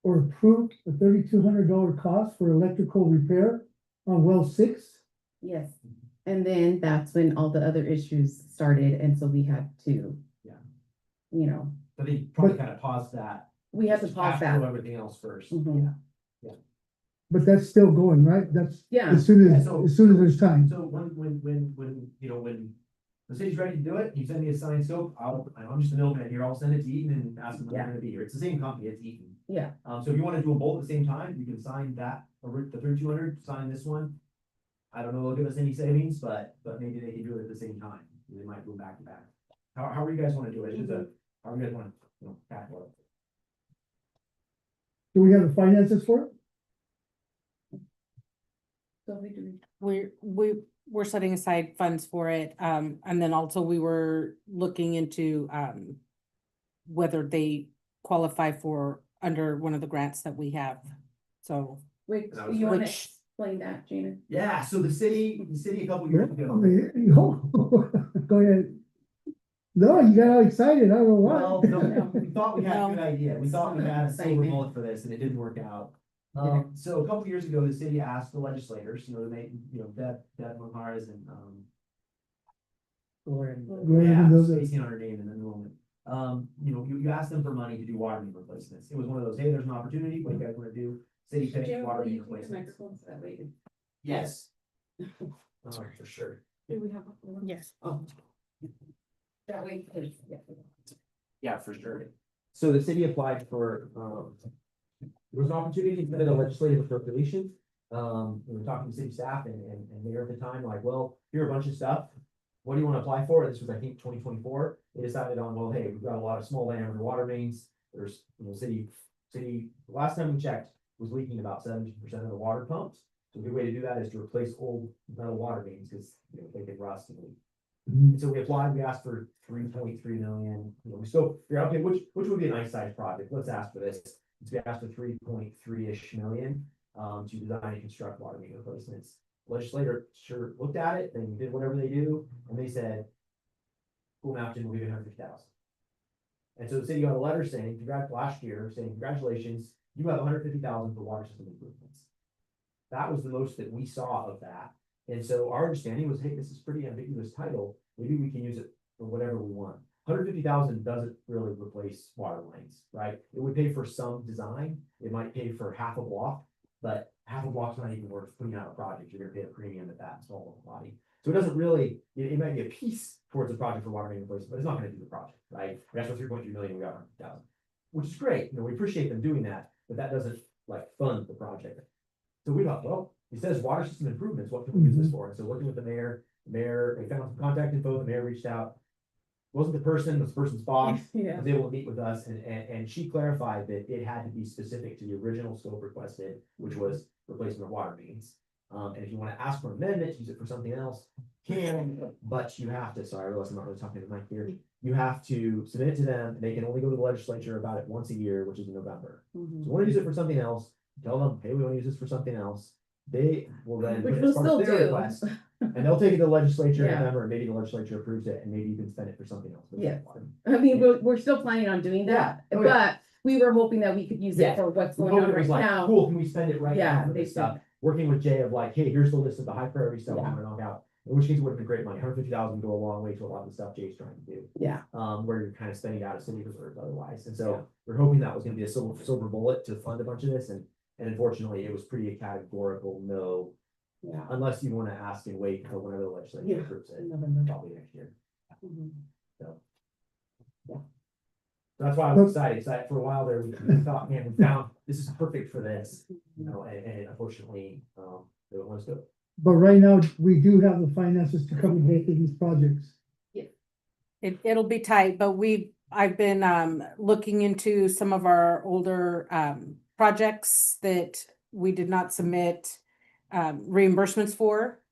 or approve a $3,200 cost for electrical repair on well 6? Yes, and then that's when all the other issues started, and so we had to. Yeah. You know, But they probably kind of paused that. we had to Just pause pass that. through everything else first. Mhm. Yeah. But that's still going, right? That's Yeah. as soon Yeah, as, so- as soon as there's time. So when, you know, when the city's ready to do it, you send me a signed scope, I'm just a middleman here, I'll send it to Eaton and ask them when they're gonna be here. It's the same company, it's Eaton. Yeah, So if you wanna do them both at the same time, you can sign that, or the 3,200, sign this one. I don't know, they'll give us any savings, but maybe they can do it at the same time. They might do them back to back. How do you guys wanna do it? It's just how do you guys wanna, you know, tackle it? Do we have the finances for it? so we do. We're setting aside funds for it, and then also we were looking into, whether they qualify for under one of the grants that we have, so. Wait, And I was you wanna Which- explain that, Gina? Yeah, so the city a couple years ago. Go ahead. No, you got all excited, I don't know Well, why. no, we thought we had a No. good idea. We thought we had a silver Excitement. bullet for this and it didn't work out. Yeah. So a couple years ago, the city asked the legislators, you know, to make, you know, Deb Monjaras and, Gloria yeah, Mendoza. spacing on her name in the moment. You know, you asked them for money to do water main replacements. It was one of those, hey, there's an opportunity, what do you guys wanna do? City picked water main replacements. Yes. Oh, for sure. Yes. Oh. That way, yeah. Yeah, for sure. So the city applied for, there was an opportunity to submit a legislative appropriation. We were talking to city staff and mayor at the time, like, well, here are a bunch of stuff. What do you want to apply for? This was, I think, 2024. They decided on, well, hey, we've got a lot of small diameter water mains. There's, you know, city, last time we checked, was leaking about 70% of the water pumps. So a good way to do that is to replace old metal water mains, because, you know, they get rust and leak. Mhm. And so we applied, we asked for 3.3 million, you know, we still, figure out, okay, which would be a nice size project, let's ask for this. So we asked for 3.3-ish million, to design and construct water main replacements. Legislator sure looked at it, and did whatever they do, and they said, Cool Mountain will give you 150,000. And so the city got a letter saying, last year, saying, congratulations, you have 150,000 for water system improvements. That was the most that we saw of that. And so our understanding was, hey, this is pretty ambiguous title, maybe we can use it for whatever we want. 150,000 doesn't really replace water lines, right? It would pay for some design, it might pay for half a block, but half a block's not even worth putting out a project, you're gonna pay a premium at that small body. So it doesn't really, it might be a piece towards a project for water main replacement, but it's not gonna do the project, right? We asked for 3.3 million, we got 100,000, which is great, you know, we appreciate them doing that, but that doesn't like fund the project. So we thought, well, it says water system improvements, what can we use this for? And so working with the mayor, they found some contact info, the mayor reached out. Wasn't the person, was the person's boss, Yeah. was able to meet with us, and she clarified that it had to be specific to the original scope requested, which was replacement of water mains. And if you wanna ask for amendment, use it for something else, but you have to, sorry, I realize I'm not really talking to Mike here. You have to submit it to them, and they can only go to the legislature about it once a year, which is in November. So Mhm. you wanna use it for something else, tell them, hey, we wanna use this for something else. They will then Which put it we'll as part of still their do. request, and they'll take it to the legislature in Yeah. November, and maybe the legislature approves it, and maybe you can spend it for something else. Yeah. I mean, we're still planning on doing that, Yeah. Oh, yeah. but we were hoping that we could use Yeah. it for what's We going hope on it was right like, now. cool, can we spend it right Yeah, now for they this stuff? Working with Jay of like, hey, here's the list of the high priority stuff we Yeah. wanna knock out. In which case it would have been great money, 150,000 go a long way to a lot of the stuff Jay's trying to do. Yeah. Where you're kind of spending out of city reserves otherwise, and Yeah. so we're hoping that was gonna be a silver bullet to fund a bunch of this, and unfortunately, it was pretty categorical no. Yeah. Unless you wanna ask and wait until whenever the legislature Yeah. approves it, In November. probably next year. Mhm. So. Yeah. That's why I was excited, so for a while there, we thought, man, we found, this is perfect for this, you know, and unfortunately, they don't want us to do it. But right now, we do have the finances to cover both of these projects. It'll be tight, but I've been looking into some of our older projects that we did not submit reimbursements for.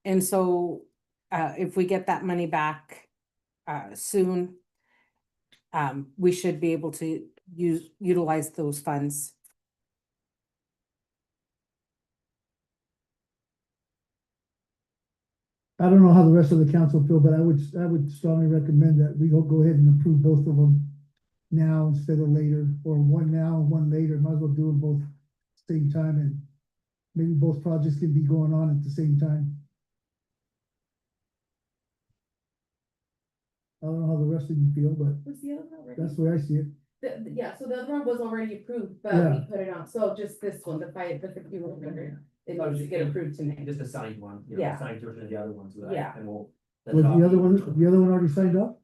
And so if we get that money back soon, we should be able to utilize those funds. I don't know how the rest of the council feel, but I would strongly recommend that we go ahead and approve both of them now instead of later, or one now and one later. Might as well do them both same time, and maybe both projects can be going on at the same time. I don't know how the rest of you feel, but Was the other one already? that's the way I see it. Yeah, so the other one was already approved, but Yeah. we put it on, so just this one, the 5100, it needs to get approved tonight. Just a signed one, you Yeah. know, signed version of the other ones, Yeah. and we'll. Was the other one already signed up?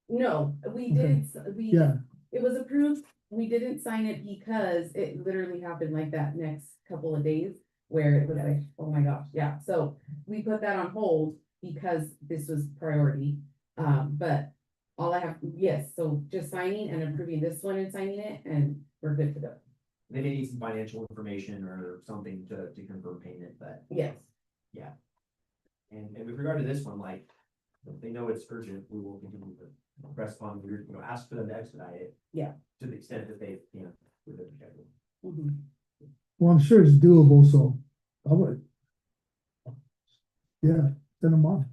No, we Okay. didn't, Yeah, it was approved, we didn't sign it because it literally happened like that next couple of days. Where it was like, oh my gosh, yeah, so we put that on hold because this was priority. But all I have, yes, so just signing and approving this one and signing it, and we're good to go. They may need some financial information or something to confirm payment, but, Yes. and with regard to this one, like, if they know it's urgent, we will continue to press upon, ask for them to expedite it. Yeah. To the extent that they, with the schedule. Mhm. well, I'm sure it's doable, so I would. Yeah, send them on.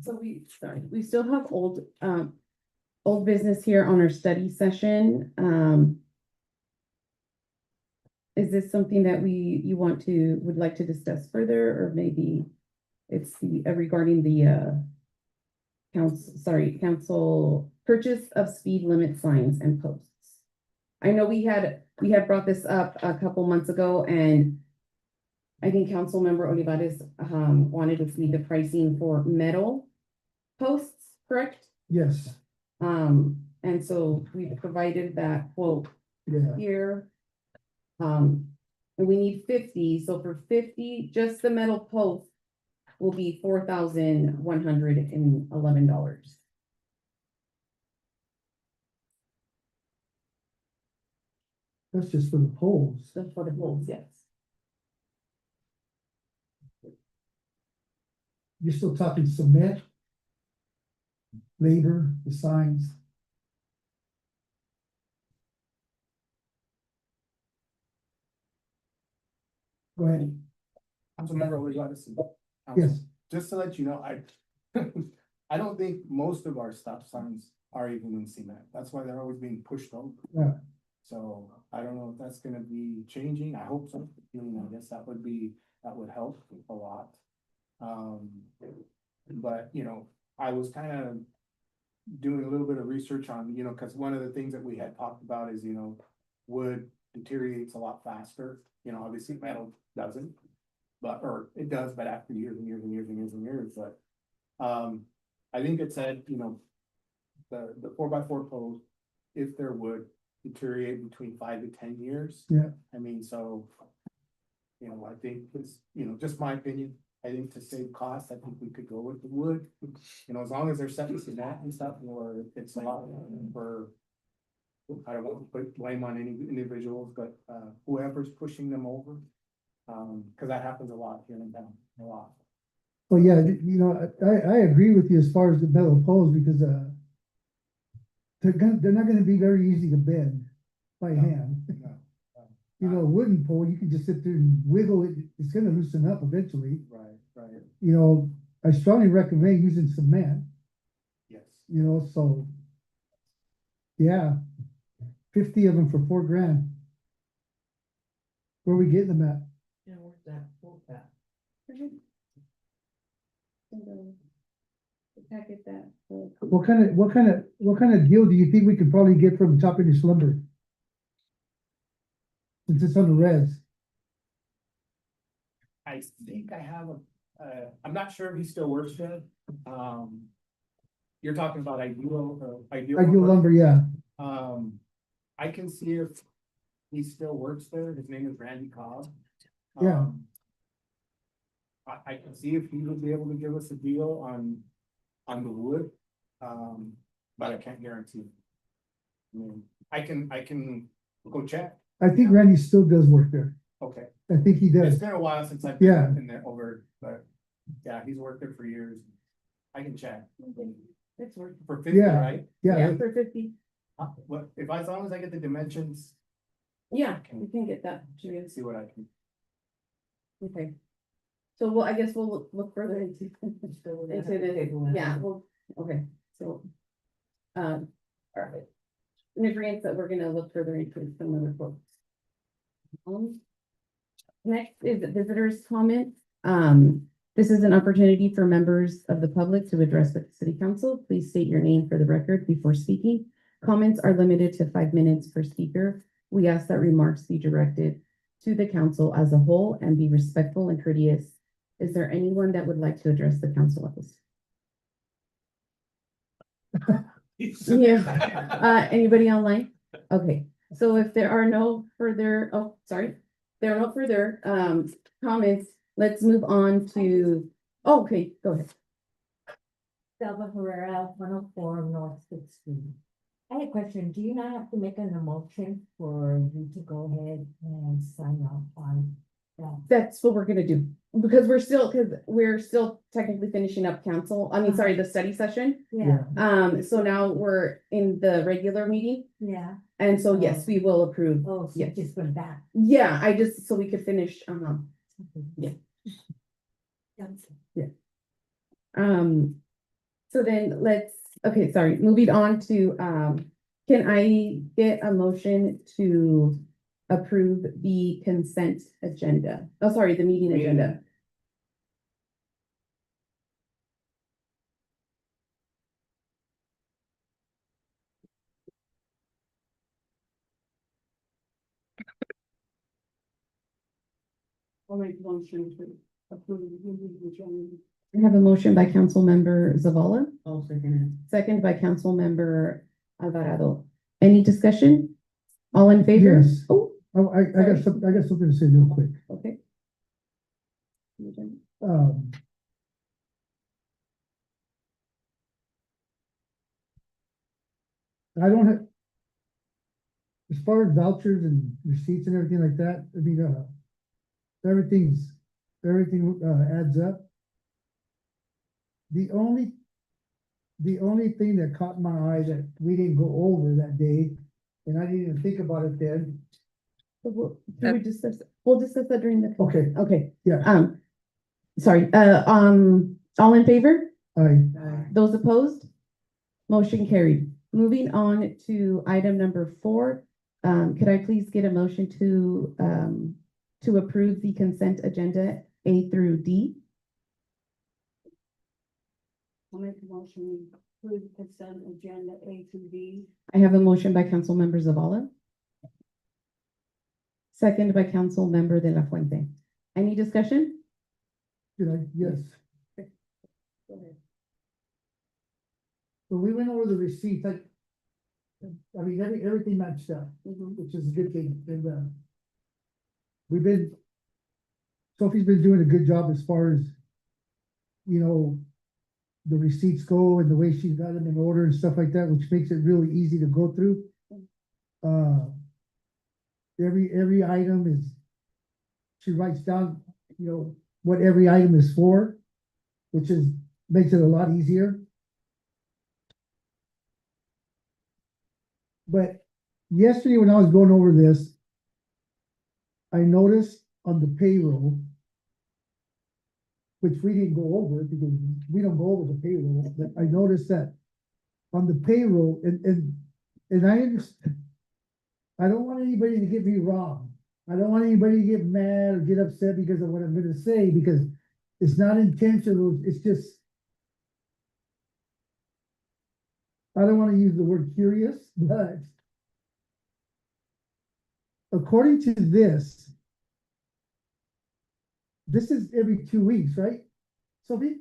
So we still have old business here on our study session. Is this something that you would like to discuss further, or maybe it's regarding the council purchase of speed limit signs and posts? I know we had brought this up a couple months ago, and I think Councilmember Olivares wanted to see the pricing for metal posts, correct? Yes, And so we provided that quote yeah, here. And we need 50, so for 50, just the metal post will be $4,111. That's just for the poles. That's for the poles, yes. You're still talking cement, labor, the signs. Go ahead. Councilmember Olivares. Yes. Just to let you know, I don't think most of our stop signs are even in cement. That's why they're always being pushed over. Yeah. So I don't know if that's gonna be changing. I hope so. I guess that would help a lot. But I was kind of doing a little bit of research on, cause one of the things that we had talked about is, wood deteriorates a lot faster. Obviously metal doesn't, or it does, but after years and years and years and years and years, but. I think it said, the 4x4 poles, if they're wood, deteriorate between 5 to 10 years. Yeah. I mean, so. I think it's, just my opinion, I think to save costs, I think we could go with the wood. As long as they're set to that and stuff, or it's a lot for. I don't want to put blame on any individuals, but whoever's pushing them over. Cause that happens a lot here in town, a lot. Well, yeah, I agree with you as far as the metal poles because, they're not gonna be very easy to bend by hand. No, Wooden pole, you can just sit there and wiggle it, it's gonna loosen up eventually. right, I strongly recommend using cement, yes. so. Yeah, 50 of them for $4,000. Where are we getting them at? Yeah, where's that full pack? Packet that. What kind of deal do you think we could probably get from Top Finish Lumber? Since it's on the res. I think I have I'm not sure if he still works there. You're talking about Ideal. Ideal Lumber, yeah. I can see if he still works there. His name is Randy Cobb. Yeah. I can see if he would be able to give us a deal on the wood. But I can't guarantee. I mean, I can go check. I think Randy still does work there. Okay. I think he It's does. been a while since I've Yeah. been in there but yeah, he's worked there for years. I can check. It's worth. For 50, Yeah. right? Yeah, For 50. What, as long as I get the dimensions, Yeah, we can get that to you. see what I can. Okay. So I guess we'll look further into this, yeah, well, okay, so. All right. In agreement that we're gonna look further into some other quotes. Next is visitors' comments. This is an opportunity for members of the public to address the city council. Please state your name for the record before speaking. Comments are limited to 5 minutes per speaker. We ask that remarks be directed to the council as a whole and be respectful and courteous. Is there anyone that would like to address the council at this? Yeah, anybody online? Okay, so if there are no further, there are no further comments, let's move on to, okay, go ahead. Selva Herrera, 104 North Sixth Street. I had a question. Do you not have to make an emotion for you to go ahead and sign off on that? That's what we're gonna do, because we're still technically finishing up the study session. Yeah, So now we're in the regular meeting, yeah. and so yes, we will approve. Oh, so Yes. just went back. Yeah, so we could finish, Yeah. So then moving on to, can I get a motion to approve the consent agenda? Oh, sorry, the meeting agenda. I'll make a motion to approve the agenda. I have a motion by Councilmember Zavala, I'll second second by Councilmember Alvarado. Any discussion? All in favor? Yes. Oh, I got something to say real quick. okay. Um. I don't have. As far as vouchers and receipts and everything like that, I mean, everything adds up. The only thing that caught my eye that we didn't go over that day, and I didn't even think about it then. Can we discuss, we'll discuss that during the. Okay, Okay, yeah, sorry, all in favor? I, Those opposed? Motion carried. Moving on to item number 4, could I please get a motion to approve the consent agenda A through D? I'll make a motion to approve the consent agenda A through D. I have a motion by Council Member Zavala. Second by Council Member De La Fuente. Any discussion? yes. Go ahead. When we went over the receipts, I mean, everything matched up, Mhm. which is a good thing, and, Sophie's been doing a good job as far as, you know, the receipts go and the way she's got them in order and stuff like that, which makes it really easy to go through. Every item is, she writes down, you know, what every item is for, which makes it a lot easier. But yesterday when I was going over this, I noticed on the payroll, which we didn't go over because we don't go over the payroll, but I noticed that on the payroll, and I understand, I don't want anybody to get me wrong. I don't want anybody to get mad or get upset because of what I'm gonna say, because it's not intentional, it's just, I don't wanna use the word curious, but according to this is every 2 weeks, right? Sophie,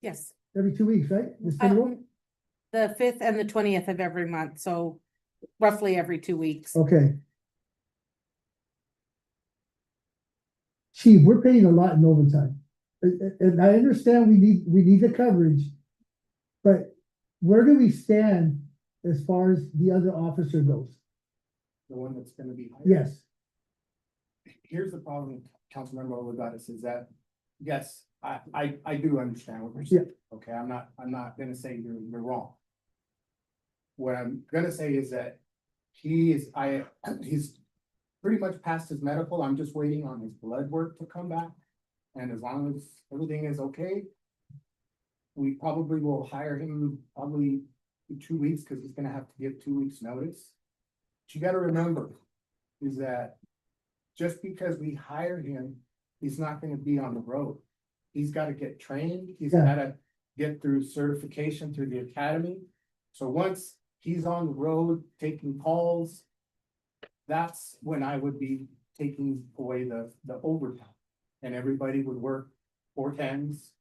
Yes, every 2 weeks, right? This payroll? the 5th and the 20th of every month, so roughly every 2 weeks. Okay. Chief, we're paying a lot in overtime. And I understand we need the coverage. But where do we stand as far as the other officer goes? The one that's gonna be hired. Yes, Here's the problem, Councilmember Olegatis, is that, yes, I do understand what you're saying. Okay, I'm not gonna say you're wrong. What I'm gonna say is that he's pretty much past his medical, I'm just waiting on his blood work to come back. And as long as everything is okay, we probably will hire him probably in 2 weeks, because he's gonna have to give 2 weeks notice. What you gotta remember is that just because we hire him, he's not gonna be on the road. He's gotta get trained, he's Yeah. gotta get through certification through the academy. So once he's on the road taking calls, that's when I would be taking away the overtime. And everybody would work 4 10s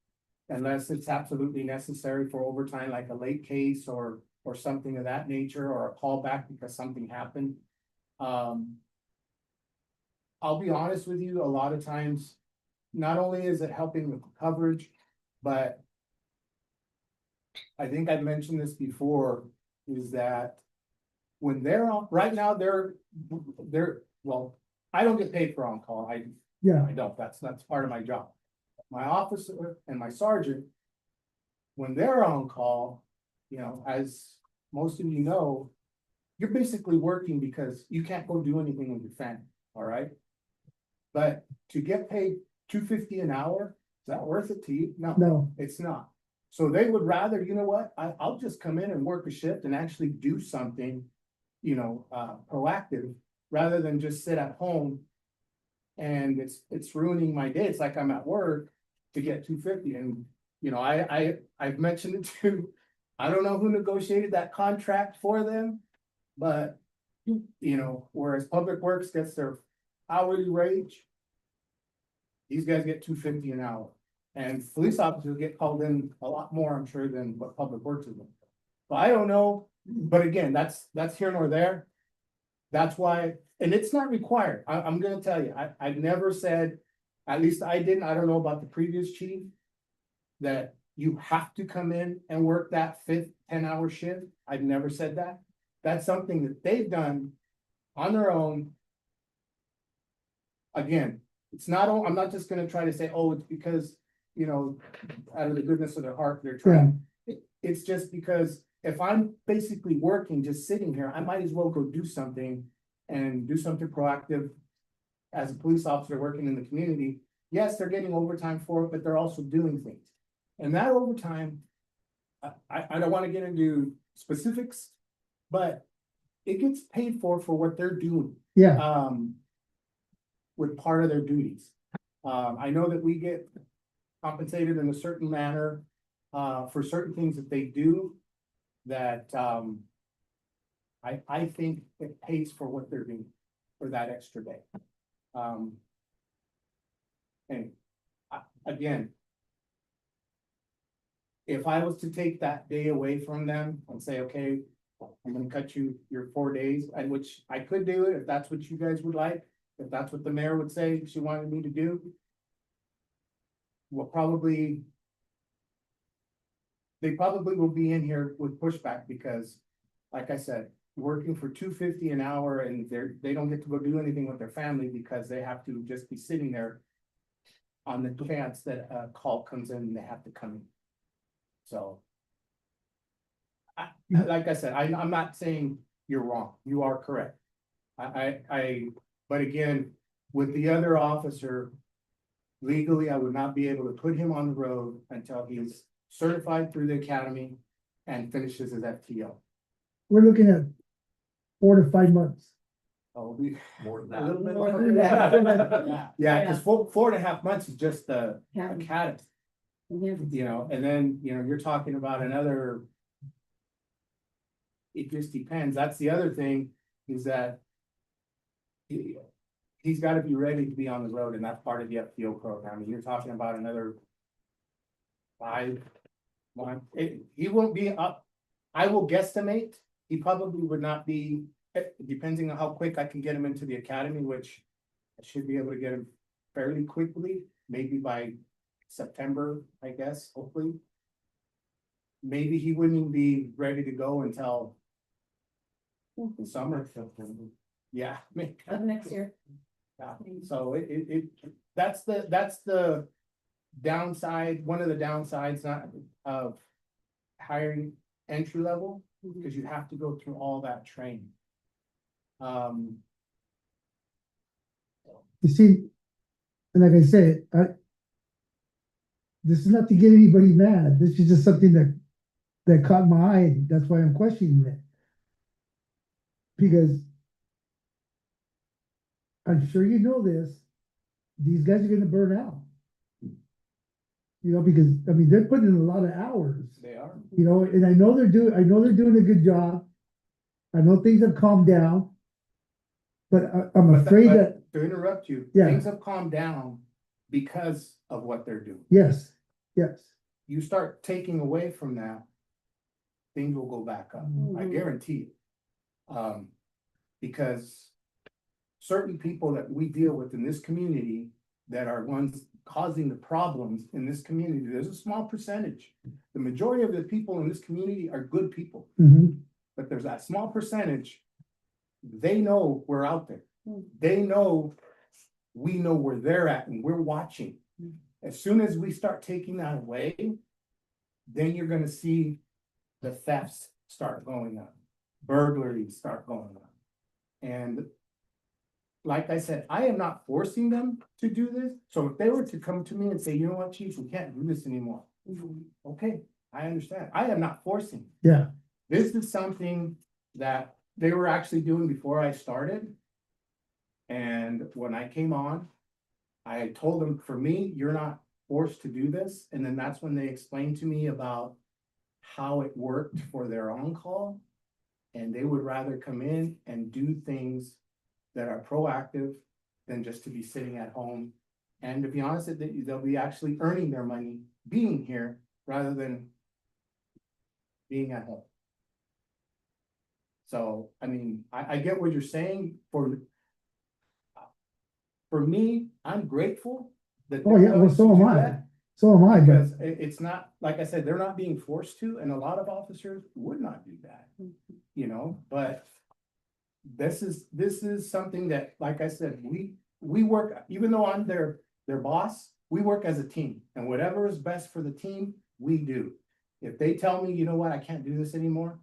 unless it's absolutely necessary for overtime, like a late case or something of that nature, or a callback because something happened. I'll be honest with you, a lot of times, not only is it helping with coverage, but I think I've mentioned this before, is that when they're on, right now, well, I don't get paid for on-call, I don't, that's part of my job. My officer and my sergeant, when they're on call, you know, as most of you know, you're basically working because you can't go do anything with your family, all right? But to get paid $2.50 an hour, is that worth it to you? no, It's not. So they would rather, you know what, I'll just come in and work a shift and actually do something, you know, proactive, rather than just sit at home. And it's ruining my day. It's like I'm at work to get $2.50. And, you know, I've mentioned it too. I don't know who negotiated that contract for them, but, you know, whereas Public Works gets their hourly wage, these guys get $2.50 an hour. And police officers get called in a lot more, I'm sure, than what Public Works is doing. So I don't know, but again, that's here nor there. That's why, and it's not required. I'm gonna tell you, I've never said, at least I didn't, I don't know about the previous chief, that you have to come in and work that 5th 10-hour shift. I've never said that. That's something that they've done on their own. Again, it's not, I'm not just gonna try to say, oh, it's because, out of the goodness of their heart, they're trying. It's just because if I'm basically working, just sitting here, I might as well go do something and do something proactive. As a police officer working in the community, yes, they're getting overtime for it, but they're also doing things. And that overtime, I don't wanna get into specifics, but it gets paid for what they're doing. Yeah, With part of their duties. I know that we get compensated in a certain manner, for certain things that they do. That, I think it pays for what they're doing for that extra day. And again, if I was to take that day away from them and say, okay, I'm gonna cut you your 4 days, and which I could do it if that's what you guys would like, if that's what the mayor would say she wanted me to do. We'll probably. They probably will be in here with pushback because, like I said, working for $2.50 an hour and they don't get to go do anything with their family because they have to just be sitting there. On the chance that a call comes in and they have to come in. So. Like I said, I'm not saying you're wrong, you are correct. But again, with the other officer. Legally, I would not be able to put him on the road until he's certified through the academy and finishes his FTO. we're looking at 4 to 5 months. Oh, More than a little bit. More than that. Yeah, because 4.5 months is just the Yeah. academy, Yeah. and then, you're talking about another. It just depends. That's the other thing is that. He's got to be ready to be on the road, and that's part of the FTO program. And you're talking about another 5 months. He won't be up. I will guesstimate. He probably would not be, depending on how quick I can get him into the academy, which I should be able to get him fairly quickly, maybe by September, I guess, hopefully. Maybe he wouldn't even be ready to go until summer. Yeah. Of next year. Yeah, so that's the downside, one of the downsides not of hiring entry level, because you have to go through all that training. You see, and like I say, this is not to get anybody mad, this is just something that caught my eye, that's why I'm questioning it. Because I'm sure you know this, these guys are gonna burn out. Because, I mean, they're putting in a lot of hours, They are. and I know they're doing a good job. I know things have calmed down. But I'm afraid that, To interrupt you, Yeah. things have calmed down because of what they're doing. yes. You start taking away from that, things will go back up, I Mhm. guarantee you. Because certain people that we deal with in this community that are ones causing the problems in this community, there's a small percentage. The majority of the people in this community are good people, Mhm. but there's that small percentage. They know we're out there. Mm. They know, we know where they're at and we're watching. As soon as we start taking that away, then you're gonna see the thefts start going up, burglaries start going up. And like I said, I am not forcing them to do this. So if they were to come to me and say, you know what, chief, we can't do this anymore. Okay, I understand. I am not forcing. Yeah. This is something that they were actually doing before I started. And when I came on, I told them, for me, you're not forced to do this. And then that's when they explained to me about how it worked for their on-call. And they would rather come in and do things that are proactive than just to be sitting at home. And to be honest, they'll be actually earning their money being here rather than being at home. So, I mean, I get what you're saying. For me, I'm grateful that. Oh, yeah, well, so am I. So am I, but Because it's not, like I said, they're not being forced to, and a lot of officers would not do that, but this is something that, like I said, we work, even though I'm their boss, we work as a team, and whatever is best for the team, we do. If they tell me, you know what, I can't do this anymore,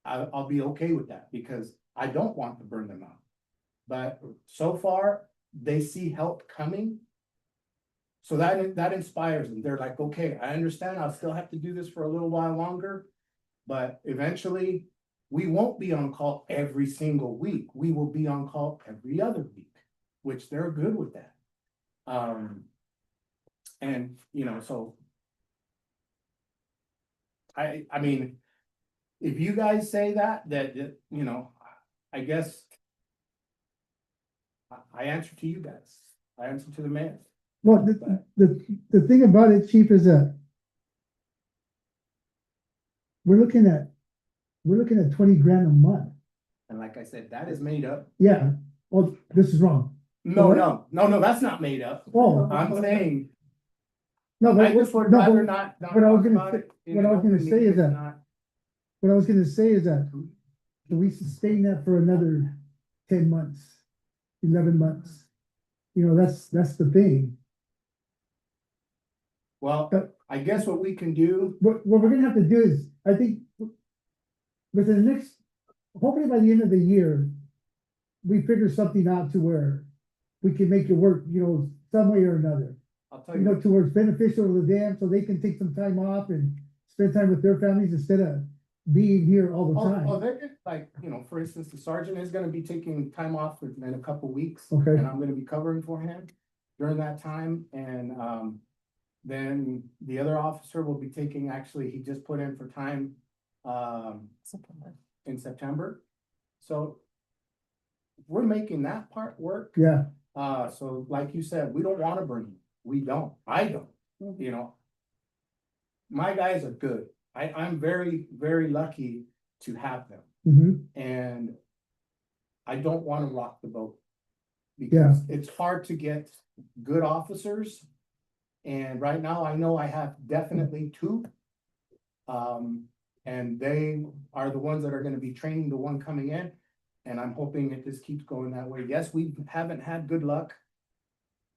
I'll be okay with that, because I don't want to burn them out. But so far, they see help coming. So that inspires them. They're like, okay, I understand, I'll still have to do this for a little while longer. But eventually, we won't be on call every single week. We will be on call every other week, which they're good with that. And, you know, so. I mean, if you guys say that, you know, I guess. I answer to you guys. I answer to the mayor. Well, the thing about it, chief, is that we're looking at 20 grand a month. And like I said, that is made up. Yeah, well, this is wrong. No, that's not made up. Oh. I'm saying, No, I just would no, rather not what I was talk gonna about say- it. in what an I was gonna open say meeting. is that- It's not- What I was gonna say is that, can we sustain that for another 10 months, 11 months? You know, that's the thing. Well, Uh, I guess what we can do, What we're gonna have to do is, I think, within the next, hopefully by the end of the year, we figure something out to where we can make it work, you know, some way or another. I'll tell You know, you, towards beneficial to them, so they can take some time off and spend time with their families instead of being here all the time. they're good, like, you know, for instance, the sergeant is gonna be taking time off in a couple weeks. Okay. And I'm gonna be covering for him during that time, and, then the other officer will be taking, actually, he just put in for time, in September. So we're making that part work. Yeah, So like you said, we don't wanna burn you. We don't, I don't, you know. My guys are good. I'm very, very lucky to have them, and I don't wanna rock the boat. Because it's hard to get good officers, and right now I know I have definitely two. And they are the ones that are gonna be training the one coming in, and I'm hoping it just keeps going that way. Yes, we haven't had good luck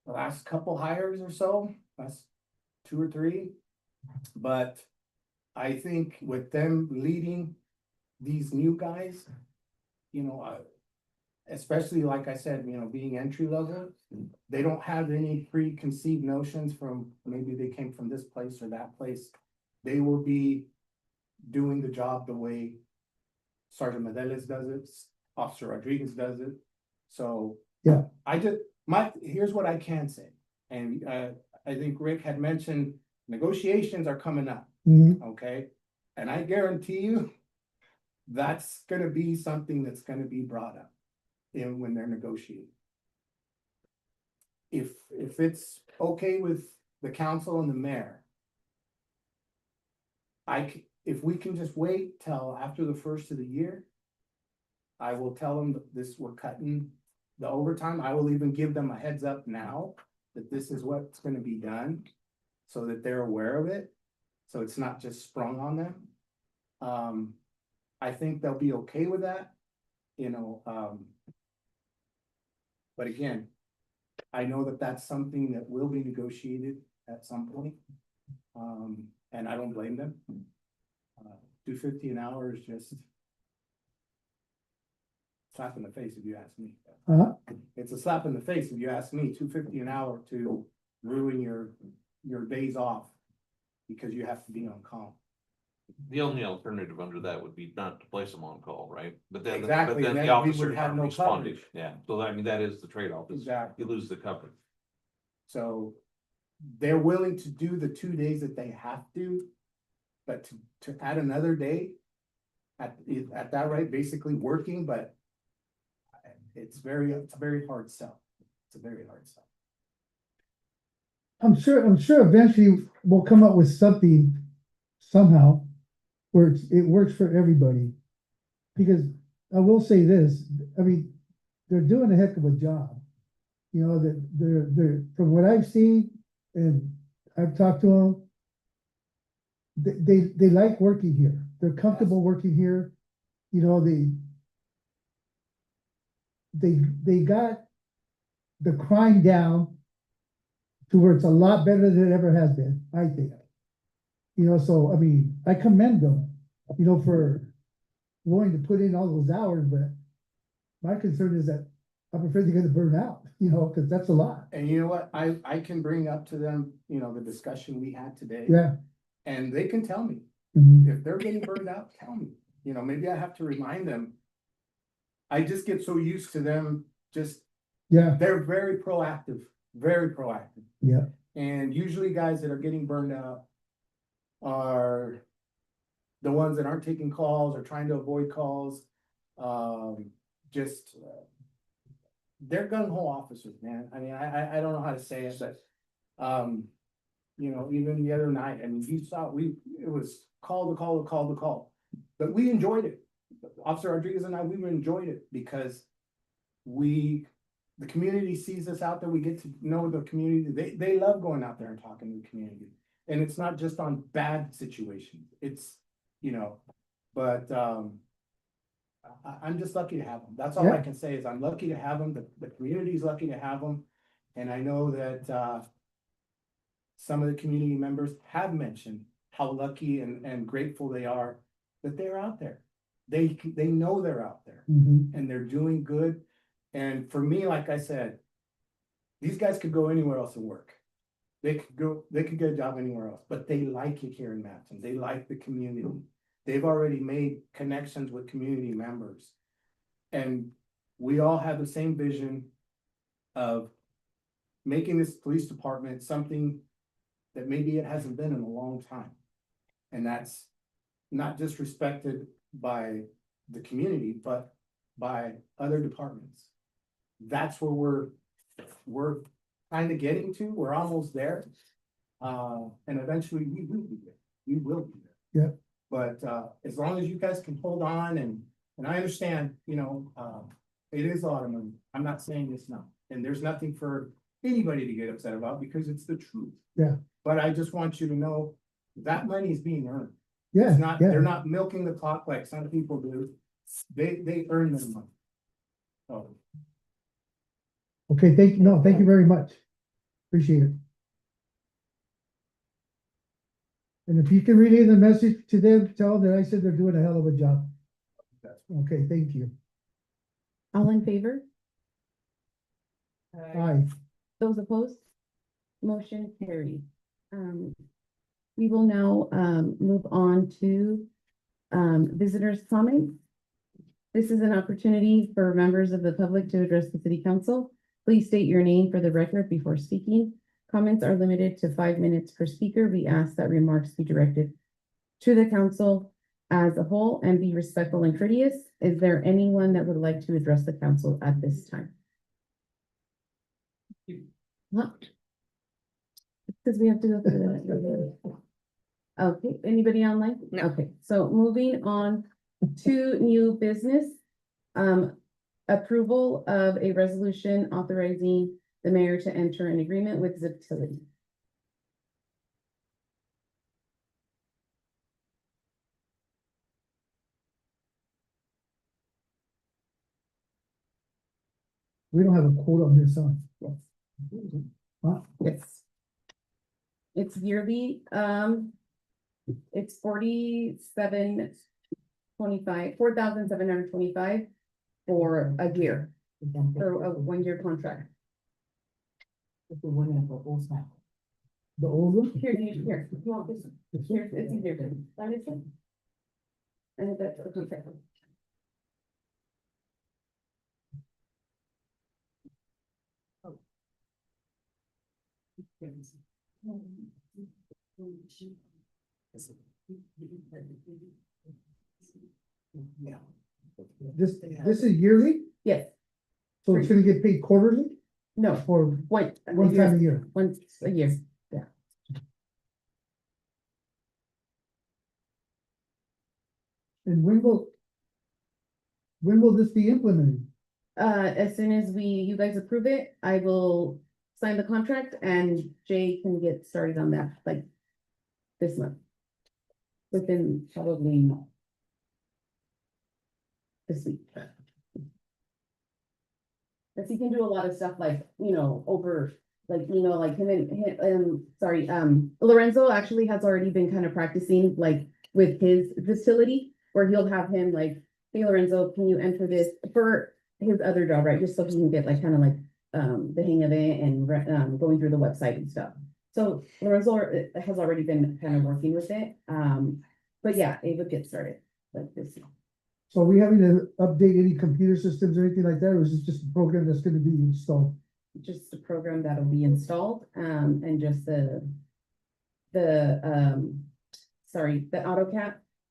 the last couple hires or so, last 2 or 3, but I think with them leading these new guys, you know, especially like I said, you know, being entry level, they don't have any preconceived notions from, maybe they came from this place or that place. They will be doing the job the way Sergeant Medeles does it, Officer Rodriguez does it. So. Yeah. Here's what I can say, and I think Rick had mentioned negotiations are coming up, okay? And I guarantee you, that's gonna be something that's gonna be brought up when they're negotiating. If it's okay with the council and the mayor, if we can just wait till after the first of the year, I will tell them that we're cutting the overtime. I will even give them a heads up now that this is what's gonna be done, so that they're aware of it, so it's not just sprung on them. I think they'll be okay with that, you know, but again, I know that that's something that will be negotiated at some point. And I don't blame them. $2.50 an hour is just slap in the face if you ask me. It's a slap in the face if you ask me, $2.50 an hour to ruin your days off because you have to be on call. The only alternative under that would be not to place them on call, right? But then, Exactly, but then then the we would officers have aren't no responding. coverage. Yeah, so I mean, that is the trade-off, is Exactly. you lose the coverage. So they're willing to do the 2 days that they have to, but to add another day at that rate, basically working, but it's a very hard sell. It's a very hard sell. I'm sure eventually we'll come up with something somehow where it works for everybody. Because I will say this, I mean, they're doing a heck of a job. You know, that they're, from what I've seen and I've talked to them, they like working here. They're comfortable working here. You know, they got the crime down to where it's a lot better than it ever has been, I think. You know, so, I mean, I commend them, you know, for willing to put in all those hours, but my concern is that I'm afraid they're gonna burn out, you know, cause that's a lot. And you know what, I can bring up to them, you know, the discussion we had today. Yeah. And they can tell me, Mhm. if they're getting burned out, tell me, you know, maybe I have to remind them. I just get so used to them, just, Yeah, they're very proactive, very proactive. yeah, And usually guys that are getting burned out are the ones that aren't taking calls or trying to avoid calls. Just, they're gung ho officers, man. I mean, I don't know how to say it, but, you know, even the other night, I mean, you saw, it was call to call to call to call, but we enjoyed it. Officer Rodriguez and I, we enjoyed it because the community sees us out there, we get to know the community, they love going out there and talking to the community. And it's not just on bad situations, it's, you know, but, I'm just lucky to have them. That's all I Yeah. can say is I'm lucky to have them, the community's lucky to have them. And I know that, some of the community members have mentioned how lucky and grateful they are that they're out there. They know they're out there mhm, and they're doing good. And for me, like I said, these guys could go anywhere else and work. They could get a job anywhere else, but they like it here in Matson. They like the community. They've already made connections with community members. And we all have the same vision of making this police department something that maybe it hasn't been in a long time. And that's not just respected by the community, but by other departments. That's where we're kind of getting to, we're almost there. And eventually we will be there, we will be there. Yeah. But, as long as you guys can hold on and I understand, you know, it is a lot of money, I'm not saying this now, and there's nothing for anybody to get upset about because it's the truth. Yeah. But I just want you to know that money is being earned. yeah, It's not, yeah. they're not milking the clock like some people do. They earn their money. So, Okay, thank you very much. Appreciate it. And if you can relay the message to them, tell them that I said they're doing a hell of a job. that's- Okay, thank you. All in favor? Aye. Those opposed? Motion carried. We will now, move on to, visitors' comments. This is an opportunity for members of the public to address the city council. Please state your name for the record before speaking. Comments are limited to 5 minutes per speaker. We ask that remarks be directed to the council as a whole and be respectful and courteous. Is there anyone that would like to address the council at this time? Because we have to go through the. Okay, anybody online? No. Okay, so moving on to new business. Approval of a resolution authorizing the mayor to enter an agreement with Ziptility. We don't have a quote on this, huh? Yes. Huh? Yes. It's yearly, it's 4,725 for a year, for a 1-year contract. If we want to go old style. The old one? Here, you want this? Here, it's easier to sign it. And that's okay. Yeah. This is yearly, Yes, so it's gonna get paid quarterly no, or one time a year? once a year. And when will this be implemented? As soon as you guys approve it, I will sign the contract and Jay can get started on that, like this month. Within probably this week. Cause he can do a lot of stuff like, over, like, like Lorenzo actually has already been kind of practicing like with his facility, where he'll have him like, hey Lorenzo, can you enter this for his other job, right? Just so he can get like, kind of like, the hang of it and, going through the website and stuff. So Lorenzo has already been kind of working with it. But yeah, it would get started like this. So are we having to update any computer systems or anything like that, or is this just a program that's gonna be installed? Just a program that'll be installed, and just the AutoCAD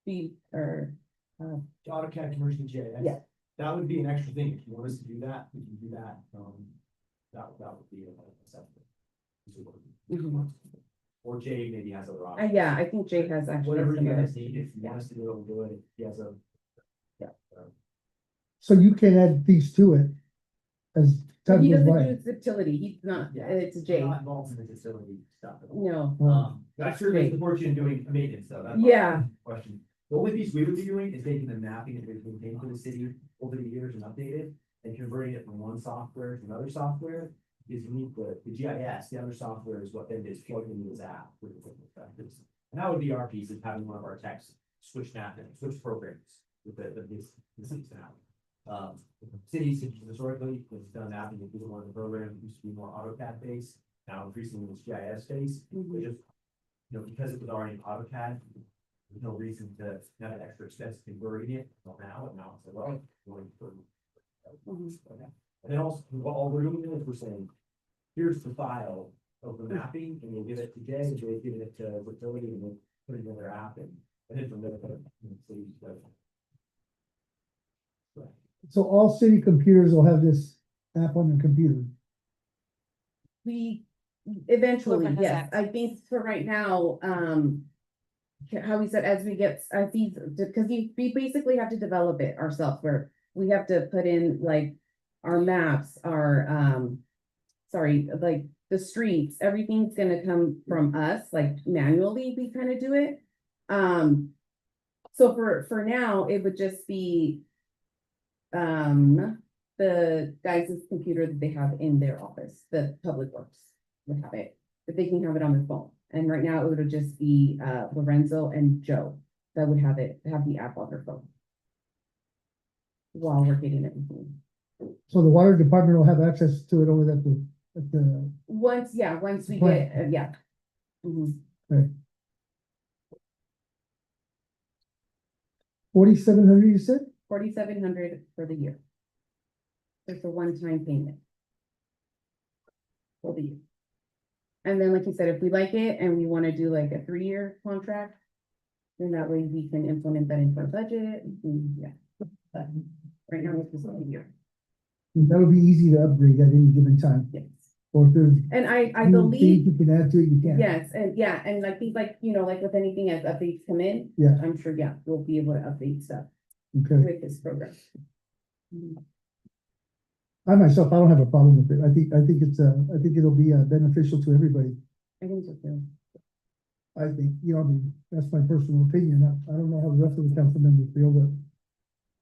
be, or, AutoCAD conversion to GIS. Yeah. That would be an extra thing. If you want us to do that, we can do that. That would be a separate. Mhm. Or Jay maybe has other options. yeah, I think Jake has actually. Whatever some you other- guys need, if you want us to do it, we'll do it. He has a. Yeah. So you can add things to it as time He goes doesn't by. do utility, he's not, Yeah. it's We're Jake, not involved in the facility stuff at all. no, But I certainly support you in doing maintenance though. That's my Yeah. Question. The only piece we would be doing is taking the mapping that we've been paying for the city over the years and update it and converting it from one software to another software. Is you need the GIS, the other software is what then is plugged into this app with the different factors. And that would be our piece, is having one of our techs switch mapping, switch programs with the cities now. Cities historically have done mapping with one of the programs, it used to be more AutoCAD based, now increasingly it's GIS based. Which is, because it was already in AutoCAD, there's no reason to have an extra expense converting it until now, and now it's like, well, going for. And then also, all we're doing is we're saying, here's the file of the mapping, and we'll give it to Jay, and Jay's giving it to Fertility, and we'll put it in their app, and then from there, So all city computers will have this app on their computer. we, eventually, Whoever has yes, access. I think for right now, how we said, as these, because we basically have to develop it ourselves, where we have to put in like our maps, our, like the streets, everything's gonna come from us, like manually, we kind of do it. So for now, it would just be the guys' computer that they have in their office, the public works would have it, but they can have it on their phone. And right now it would just be Lorenzo and Joe that would have the app on their phone. While we're getting everything. So the water department will have access to it over at the, Once we Right. get, yeah. Mhm. 4,700, you said? 4,700 for the year. It's a one-time payment. For the year. And then, like you said, if we like it and we want to do like a 3-year contract, then that way we can implement that into our budget, yeah. But right now, it's just a year, That'll be easy to upgrade at any given time. yes. Or if there's And I new believe, things you can add to it, you can. yes, and I think like, like with anything as updates come in. Yeah. I'm sure, yeah, we'll be able to update stuff Okay. with this program. I myself, I don't have a problem with it. I think I think it'll be beneficial to everybody. I think so too. I think, I mean, that's my personal opinion. I don't know how the rest of the council members feel, but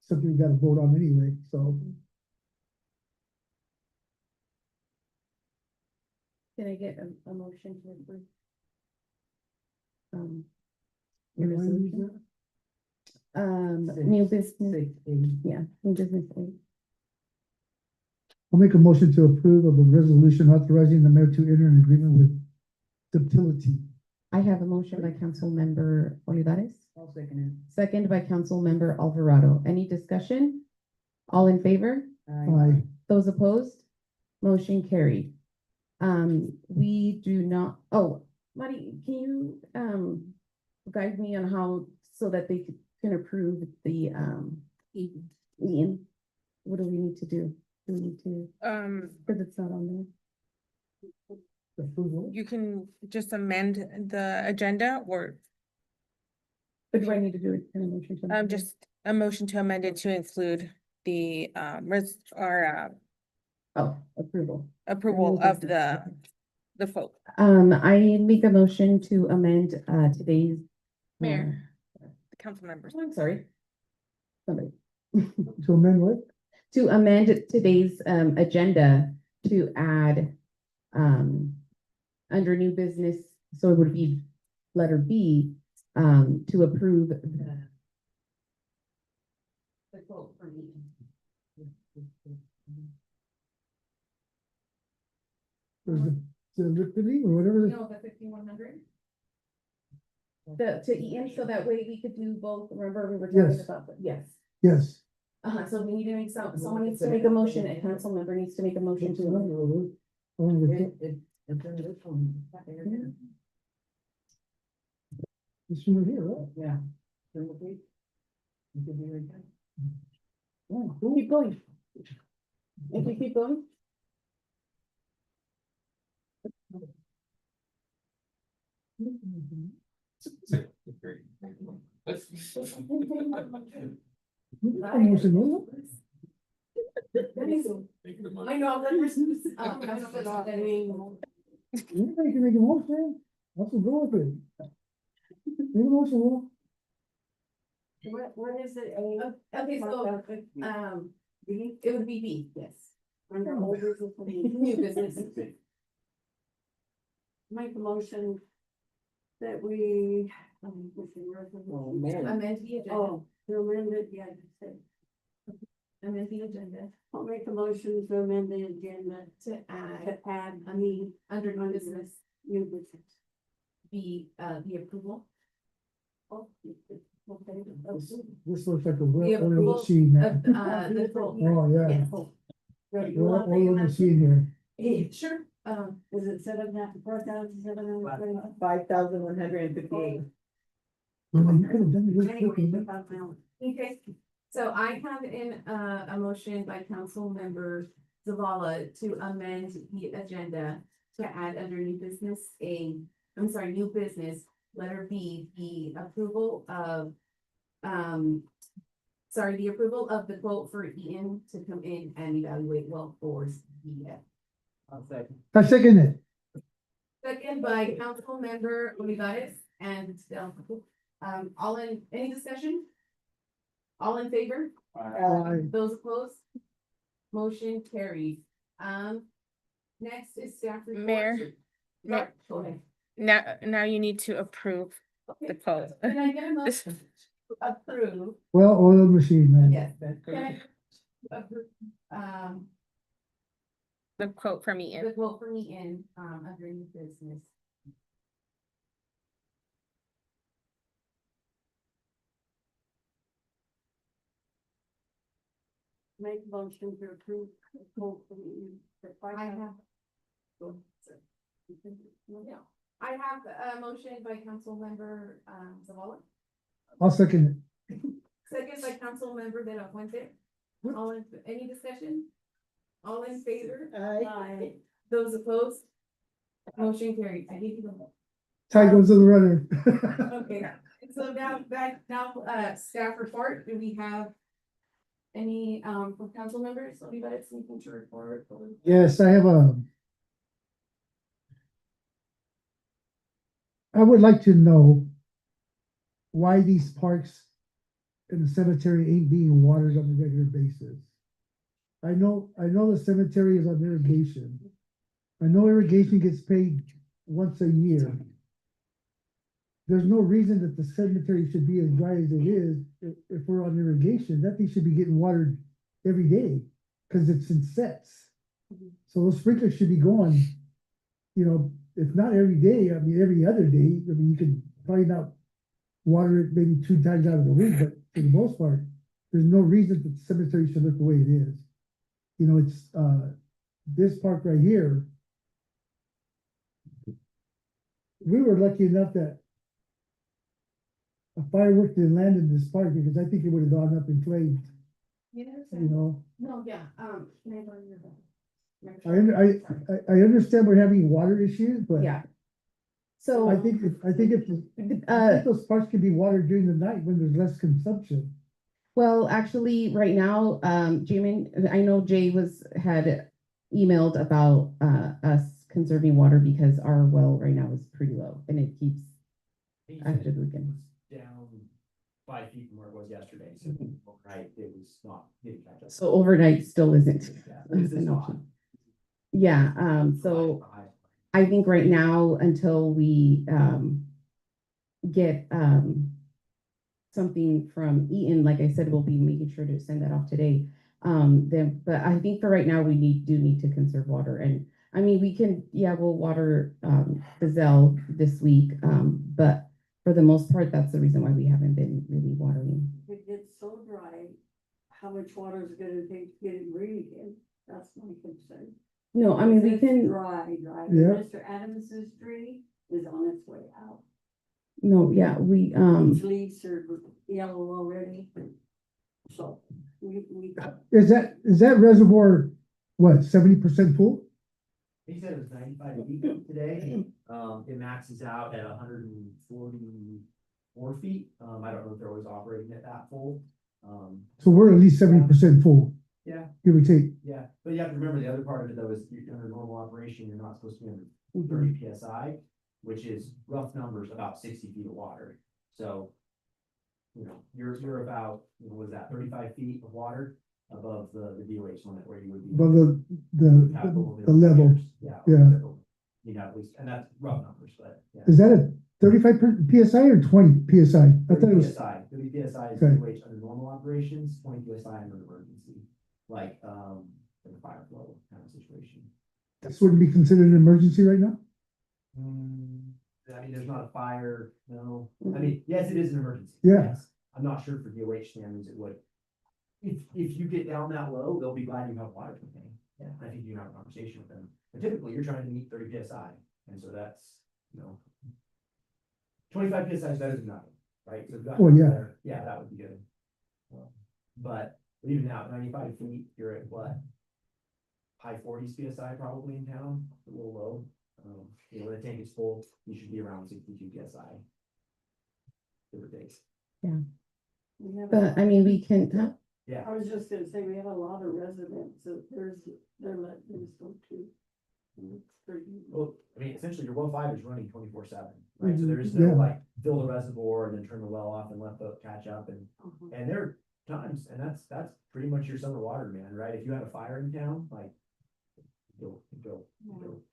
something we gotta vote on anyway, so. Can I get a motion to approve? What your line is resolution? New business, yeah, new business. I'll make a motion to approve of a resolution authorizing the mayor to enter an agreement with Subtility. I have a motion by Council Member Olivares, I'll second second by Council Member Alvarado. Any discussion? All in favor? it. Aye. Those opposed? Motion carried. We do not, Marty, can you, guide me on how, so that they can approve the, Ian? What do we need to do? Do we need to, because it's not on Approval. you can just amend the agenda or, there. But do I need to do it in a motion? to- just a motion to amend it to include the, Approval. approval of the folk. I make a motion to amend, today's. Mayor. The council members. I'm sorry. Somebody. To amend what? to amend today's agenda to add under new business, so it would be letter B, to approve the quote for me. The liquidity or whatever. No, the 5,100. To Ian, so that way we could do both. Remember, we were talking Yes. about, yes. Yes. So we need to make someone needs to make a motion, a council member needs to make a motion to. This one right here, right? Yeah. Turn the page. You can be right there. Oh, cool. Keep going. If you keep going. Almost an old. I know, but there's. Anybody can make a motion. Let's go with it. Make a motion, Will. What is it? Okay, so, it would be B, yes. Under old business. New business. Make a motion that we. Oh, man. Amend the agenda, Oh, to amend it, yeah, you said. amend the agenda I'll make a motion to amend the agenda to add, to add me under new business, new business. B, the approval Oh, okay. This looks like a The well-oiled approval machine now. of, the quote. Oh, yeah. Yes. Well-oiled machine here. Sure, Is it 4,700? 5,158. Well, you could have done it real quick, Anyway, but- about now. okay, so I have in, a motion by council member Zavala to amend the agenda to add under new business new business, letter B, the approval of, the approval of the quote for Ian to come in and evaluate well force DF. I'll second. I second it. Second by council member Olivares and, all in, any discussion? All in favor? Aye. Those opposed? Motion carries. Next is staff report. Mayor? Sorry, go ahead. Now you need to approve the Okay. quote. Can I get a motion to approve? Well-oiled machine, man. Yes. Can I approve, The quote from Ian. the quote for me in, under new business? Make a motion to approve. the quote for me for I have. 5,000. Go ahead, sir. Yeah, I have a motion by council member, Zavala. I'll second Second by council member De La Fuente. All in, any discussion? All in favor? Aye. Those opposed? Motion carried. I give you the. it. Tie goes to the runner. Okay, so now, staff report, do we have any, from council members, anybody that's anything to report? Yes, I have I would like to know why these parks in the cemetery ain't being watered on a regular basis. I know the cemetery is on irrigation. I know irrigation gets paid once a year. There's no reason that the cemetery should be as dry as it is if we're on irrigation. That thing should be getting watered every day, cause it's in sets. So those sprinklers should be going, if not every day, I mean, every other day. I mean, you could probably not water it maybe 2 times out of the week, but for the most part, there's no reason that the cemetery should look the way it is. It's, this park right here. We were lucky enough that a firework didn't land in this park, because I think it would have gone up in flames, No, yeah, can I borrow your bag? I understand we're having water issues, but Yeah. So. I think those parks can be watered during the night when there's less consumption. Well, actually, right now, Jamin, I know Jay had emailed about, us conserving water because our well right now is pretty low and it keeps after the weekend. Down 5 feet from where it was yesterday, so overnight it was not, didn't catch up. So overnight still isn't. Yeah, this is an not. option. Yeah, so I think right now, until we, get, something from Eaton, like I said, we'll be making sure to send that off today. Then, but I think for right now, we do need to conserve water, and I mean, we can, yeah, we'll water, Gazelle this week, but for the most part, that's the reason why we haven't been really watering. If it gets so dry, how much water is it gonna take to get it green again? That's my concern. No, I mean, we It's can, Dry. Yeah. Mr. Adams's tree is on its way out. no, yeah, we, Its leaves are yellow already. So, we. Is that reservoir, what, 70% full? He said it was 95 feet today, it maxes out at 144 feet, I don't know if they're always operating at that full. So we're at least 70% full, Yeah, give or take. yeah, but you have to remember the other part of it though is you're under normal operation, you're not supposed to be under Mhm. 30 PSI, which is rough numbers, about 60 feet of water. So, you know, you're about, you know, what is that, 35 feet of water above the DOH limit where you would be. Above Have a little bit the of level. layers. Yeah. Yeah. You know, at least, and that's rough numbers, but yeah. Is that a 35 PSI or 20 PSI? I thought it 30 was, PSI, 30 PSI is Okay. DOH under normal operations, 20 PSI under emergency, like a fire flow kind of situation. this wouldn't be considered an emergency right now? I mean, there's not a fire, no, I mean, yes, it is an emergency. Yeah. Yes. I'm not sure for DOH standards it would. If you get down that low, they'll be glad you have water contained. Yeah, I think you can have a conversation with them, but typically you're trying to meet 30 PSI, and so that's, you know. 25 PSI is better than nothing, right? So if you got Oh, yeah. there, yeah, that would be good. But even now, at 95 feet, you're at what? High 40s PSI probably in town, a little low. You know, when the tank is full, you should be around 62 PSI. Give or take. We have but I mean, we can, Yeah, I was just gonna say, we have a lot of residents, so they're letting us go too. It's pretty- well, I mean, essentially your well 5 is running 24/7, right? So Mhm, there's no yeah. like fill the reservoir and then turn the well off and let the catch up and Uh-huh. And there are times, and that's pretty much your summer water demand, right? If you had a fire in town, like. Go.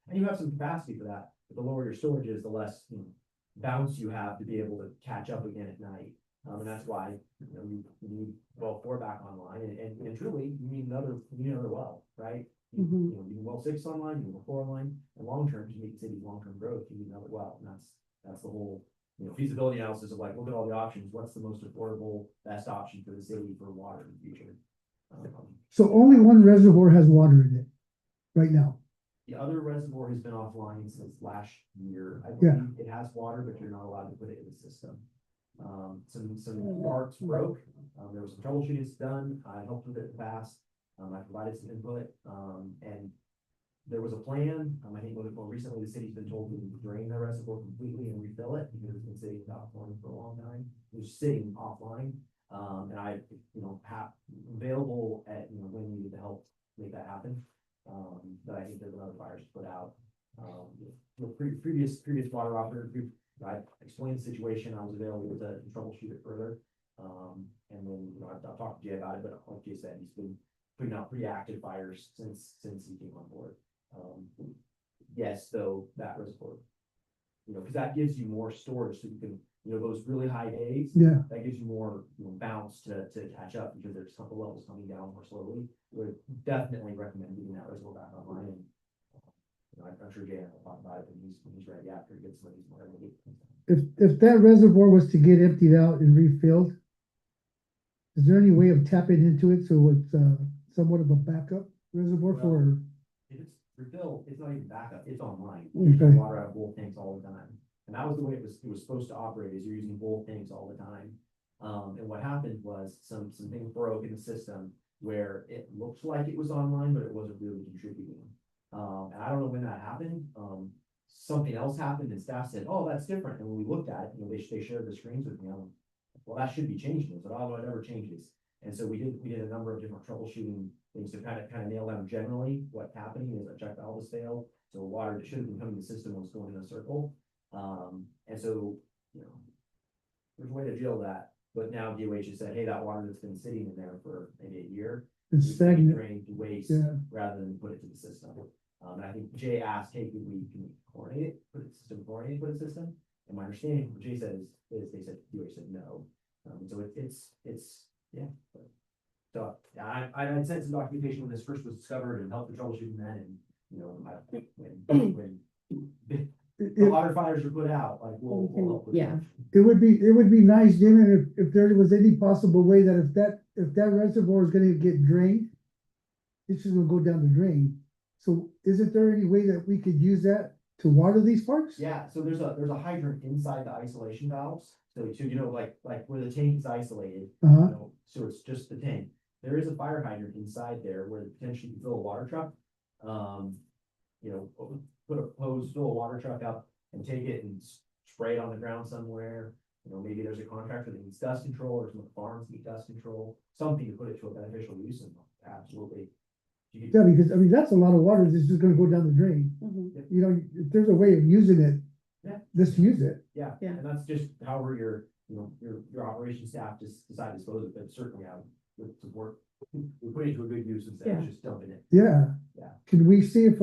And you have some capacity for that, but the lower your storage is, the less, you know, bounce you have to be able to catch up again at night. And that's why, you know, you need well 4 back online, and truly, you need another well, right? You Mhm. know, you need well 6 online, you need well 4 online, and long term, to meet the city's long-term growth, you need another well, and that's the whole. You know, feasibility analysis of like, look at all the options, what's the most affordable, best option for the city for water in the future? So only one reservoir has water in it right now. The other reservoir has been offline since last year. I Yeah. believe it has water, but you're not allowed to put it in the system. Some parts broke, there was some troubleshooting done, I helped with it in the past, I provided some input, and there was a plan, I think more recently, the city's been told to drain the reservoir completely and refill it, because it's been sitting offline for a long time, it was sitting offline. And I, you know, have available at, you know, when needed to help make that happen. But I think there's another fires to put out. Previous water operator, I explained the situation, I was available to troubleshoot it further. And then, you know, I've talked to Jay about it, but like Jay said, he's been putting out pretty active fires since he came on board. Yes, though, that reservoir, you know, because that gives you more storage, so you can, you know, those really high days. Yeah. That gives you more, you know, bounce to catch up, because there's a couple levels coming down more slowly. Would definitely recommend getting that reservoir back online, and you know, I'm sure Jay will talk about it when he's ready after he gets some of these more. If that reservoir was to get emptied out and refilled, is there any way of tapping into it so it's somewhat of a backup reservoir for? If it's refilled, it's not even backup, it's online. Okay. You're using water out of both tanks all the time. And that was the way it was supposed to operate, is you're using both tanks all the time. And what happened was some things broke in the system where it looked like it was online, but it wasn't really contributing. And I don't know when that happened. Something else happened and staff said, oh, that's different. And when we looked at it, you know, they shared the screens with me. Well, that should be changing, but although it never changes. And so we did a number of different troubleshooting things to kind of nail down generally what's happening. Is a check valve was failed, so water that should have been coming to the system was going in a circle. And so, you know, there's a way to drill that. but now DOH has said, hey, that water that's been sitting in there for maybe a year. It's needs to be stagnant. Drained to waste Yeah. rather than put it to the system. And I think Jay asked, hey, can we chlorinate it, put it system, chlorinate, put it system? And my understanding, what Jay said is they said, DOH said no. So it's, yeah. So, yeah, I'd sent some documentation when this first was discovered and helped the troubleshooting then, and, you know, when the It, water fires are put out, like, we'll help with. Yeah. it would be nice, Jim, if there was any possible way that if that reservoir is gonna get drained, it's just gonna go down the drain. So isn't there any way that we could use that to water these parks? Yeah, so there's a hydrant inside the isolation valves, so you know, like where the tank is isolated, Uh-huh. so it's just the tank. There is a fire hydrant inside there where potentially you can fill a water truck. You know, put a hose, fill a water truck up and take it and spray it on the ground somewhere. You know, maybe there's a contractor that needs dust control or some farms need dust control, something to put it to a beneficial use, and absolutely. You could- Yeah, because I mean, that's a lot of water that's just gonna go down the drain. Mhm. You know, if there's a way of using it, Yeah. just use it. Yeah, Yeah. and that's just however your operation staff just decide to dispose of it, but certainly I would support, we put it to a good use instead of Yeah. just dumping it. Yeah. Yeah. Can we see if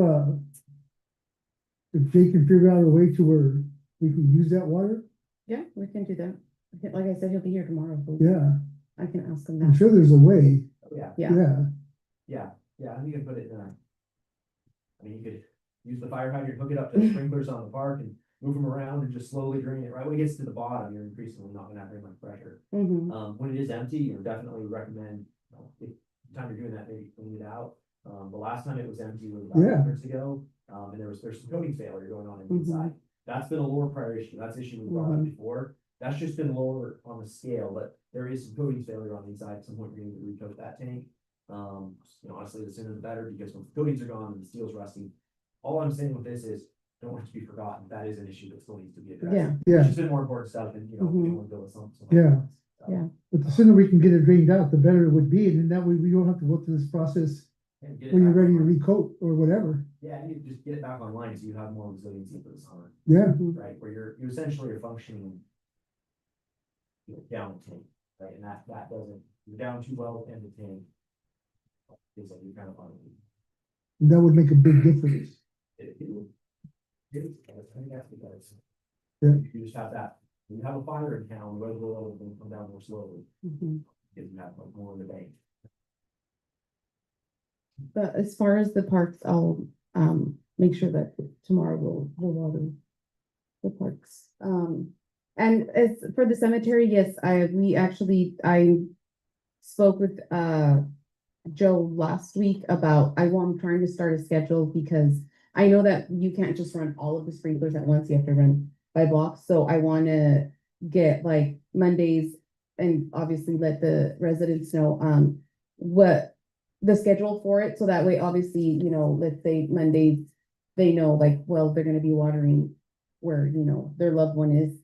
Jay can figure out a way to where we can use that water? Yeah, we can do that. Like I said, he'll be here tomorrow. so Yeah, I can ask him I'm that. sure there's a way. Yeah, Yeah. Yeah, and you can put it in I mean, you could use the fire hydrant, hook it up to the sprinklers on the park and move them around and just slowly drain it. Right when it gets to the bottom, you're increasingly not gonna have very much pressure. Mhm. When it is empty, you know, definitely recommend, you know, if the time you're doing that, maybe clean it out. The last time it was empty was about Yeah. 8 years ago, and there's some coating failure going on Mhm. inside. That's been a lower priority issue, that's an issue we brought up Mhm. before, that's just been lower on the scale, but there is some coating failure on the inside, at some point you're gonna need to recoat that tank. You know, honestly, the sooner the better, because when the coatings are gone and the steel's rusting, all I'm saying with this is, don't want it to be forgotten, that is an issue that still needs to be addressed. Yeah. Yeah. It's just been more important stuff than, you know, we Mhm. want to go with something. Yeah. Yeah. but the sooner we can get it drained out, the better it would be, and then that way we don't have to go through this process And get it when you're back ready to online. recoat or whatever. Yeah, you just get it back online, so you have more resiliency for the summer, Yeah, right, where you essentially are functioning. You know, down the tank, right, and that doesn't, you're down too well in the tank. It's like you're kind of on. and that would make a big difference. It would. I think that's because. Yeah. You just have that, when you have a fire in town, the reservoir level is gonna come down more slowly, Mhm. because you have like more in the bank. But as far as the parks, I'll make sure that tomorrow we'll water the parks. And as for the cemetery, yes, I spoke with Joe last week about I'm trying to start a schedule because I know that you can't just run all of the sprinklers at once, you have to run by blocks, so I wanna get like Mondays and obviously let the residents know what the schedule for it, so that way, obviously, you know, let's say Mondays, they know like, well, they're gonna be watering where, you know, their loved one is,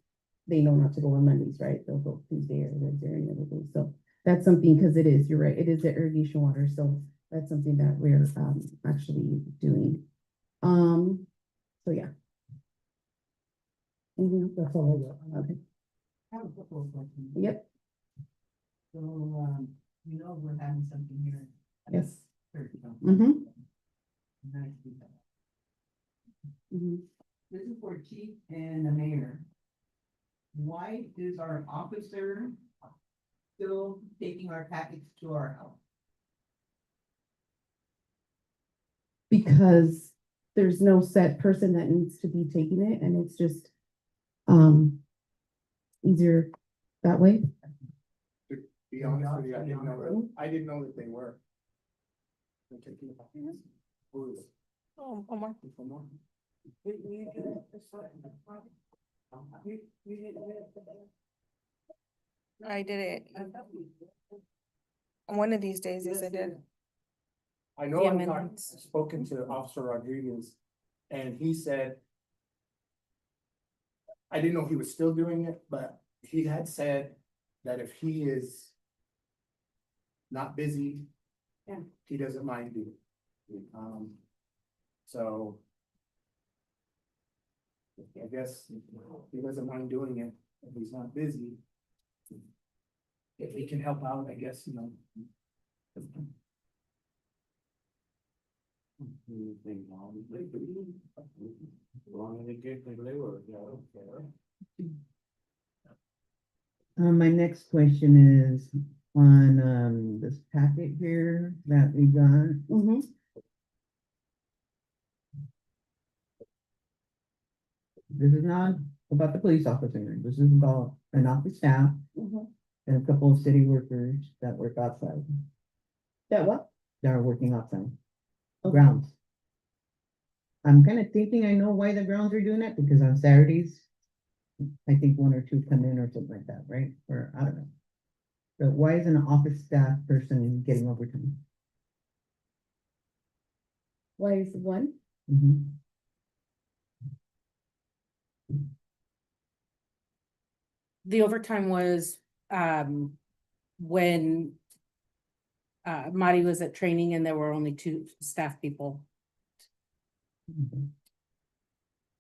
they know not to go on Mondays, right? They'll go Tuesday or Wednesday or everything, so that's something, because you're right, it is the irrigation water, so that's something that we're actually doing. So yeah. Anything else? That's all I got. Okay, I have a couple of questions. yep, So, you know, we're having something here. yes. Mm-hmm. Mhm. Mhm. This is for chief and the mayor. Why is our officer still taking our package to our house? Because there's no set person that needs to be taking it, and it's just easier that way. To be honest with you, I didn't know that they were. They're taking it back. Who is it? Oh, Omar. Someone? I did it. One of these days, yes, I did. I know The I've amendments. spoken to Officer Rodriguez, and he said. I didn't know he was still doing it, but he had said that if he is. Not busy. Yeah. He doesn't mind doing it. So. I guess he doesn't mind doing it if he's not busy. if we can help out, I guess, you know. My next question is on, this packet here that we got. Mhm. This is not about the police officer, this is about an office staff Mhm. and a couple of city workers that work outside, That what? that are working outside. Okay. Grounds. I'm kind of thinking I know why the grounds are doing that, because on Saturdays, I think one or two come in or something like that, right? Or I don't know. But why is an office staff person getting overtime? Why is one? Mhm. The overtime was, when Marty was at training and there were only 2 staff people. Mhm.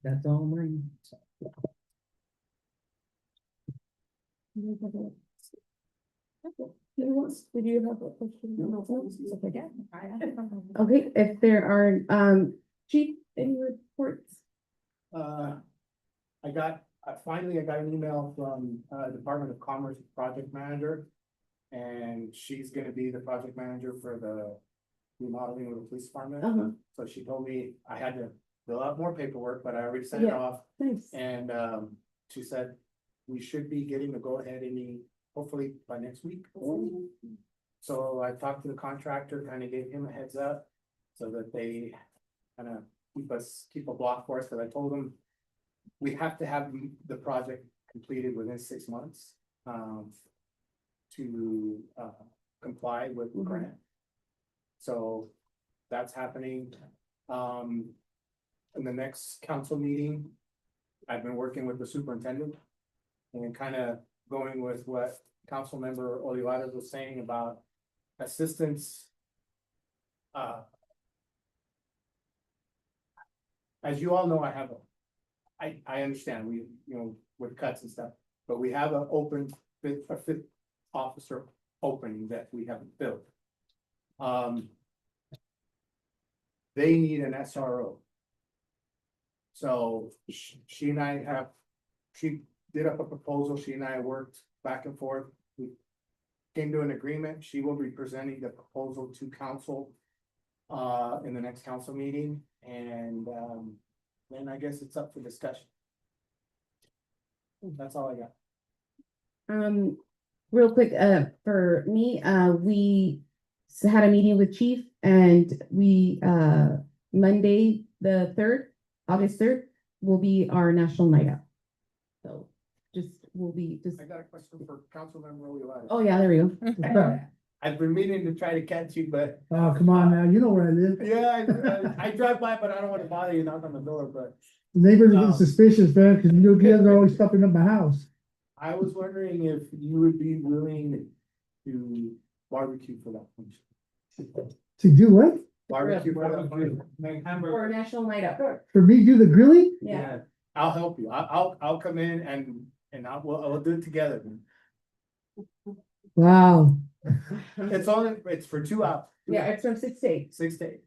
That's all mine. Did you have a question? Okay, if there are, chief, any reports? Finally, I got an email from, Department of Commerce Project Manager. And she's gonna be the project manager for the remodeling of the police department. Uh-huh, So she told me I had to fill out more paperwork, but I already sent it Yeah. off. thanks. And, she said we should be getting the go-ahead hopefully by next week. So I talked to the contractor, kind of gave him a heads up so that they kind of keep a block for us, because I told them we have to have the project completed within 6 months. To comply with the grant. So that's happening. In the next council meeting, I've been working with the superintendent and kind of going with what council member Olivares was saying about assistance. As you all know, I understand with cuts and stuff, but we have a fifth officer opening that we haven't filled. They need an SRO. So she did up a proposal, she and I worked back and forth. We came to an agreement, she will be presenting the proposal to council in the next council meeting, and then I guess it's up for discussion. That's all I got. Real quick, for me, we had a meeting with Chief and we, Monday, the 3rd, August 3rd, will be our national night out. So we'll be I got a question for Councilmember Olivares. oh yeah, there we go. What's up? I've been meaning to try to catch you, but Oh, come on now, you know where I live. yeah, I drive by, but I don't want to bother you, knock on the door, but Neighbors are getting suspicious, man, because you guys are always stopping up my house. I was wondering if you would be willing to barbecue for that function. To do what? Barbecue for that function. Make For hamburger. our national night out. For me, do the grilling? Yeah. I'll help you. I'll come in and we'll do it together. Wow. It's for 2 hours. Yeah, it's from 6 to 8. 6 to 8.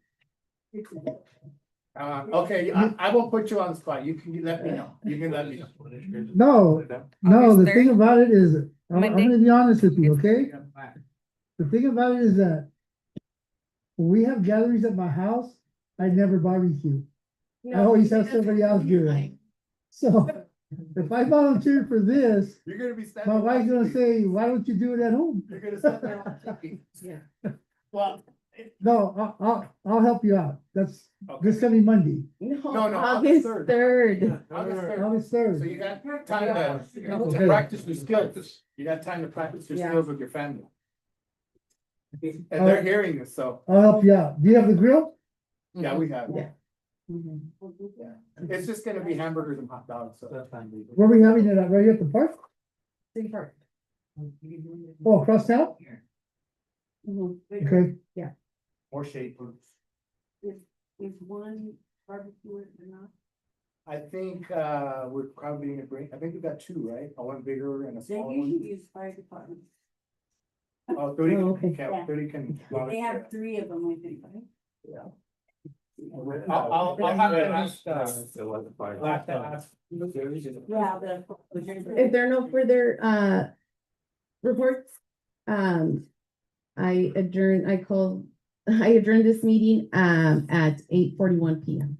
Okay, I won't put you on the spot. You can let me know. You can let me know. No, the August thing 3rd? about it is, I'm Monday? gonna be honest with you, okay? The thing about it is that when we have gatherings at my house, I never barbecue. I always have somebody else do it. So if I volunteer for this, You're gonna be standing. my wife's gonna say, why don't you do it at home? You're gonna sit there watching. Yeah. Well. No, I'll help you out. That's this Okay. coming Monday, No, August August 3rd. August 3rd. August So 3rd. you got time to Okay. practice your skills. You got time to practice your Yeah. skills with your family. And they're hearing this, so, I'll help you out. Do you have the grill? yeah, we have. Yeah. Yeah. It's just gonna be hamburgers and hot dogs, so that's fine. Where are we having it at? Right here at the park? City Park. Oh, across town? Mhm. Okay. More shade. Is one barbecue or not? I think, we're probably gonna bring, I think we got 2, right? One bigger and a They smaller one. usually use fire department. Oh, 30 Oh, okay. can, 30 can. They have 3 of them, I think, right? I'll have to ask, Yeah, the. If there are no further, reports, I adjourn this meeting, at 8:41 PM.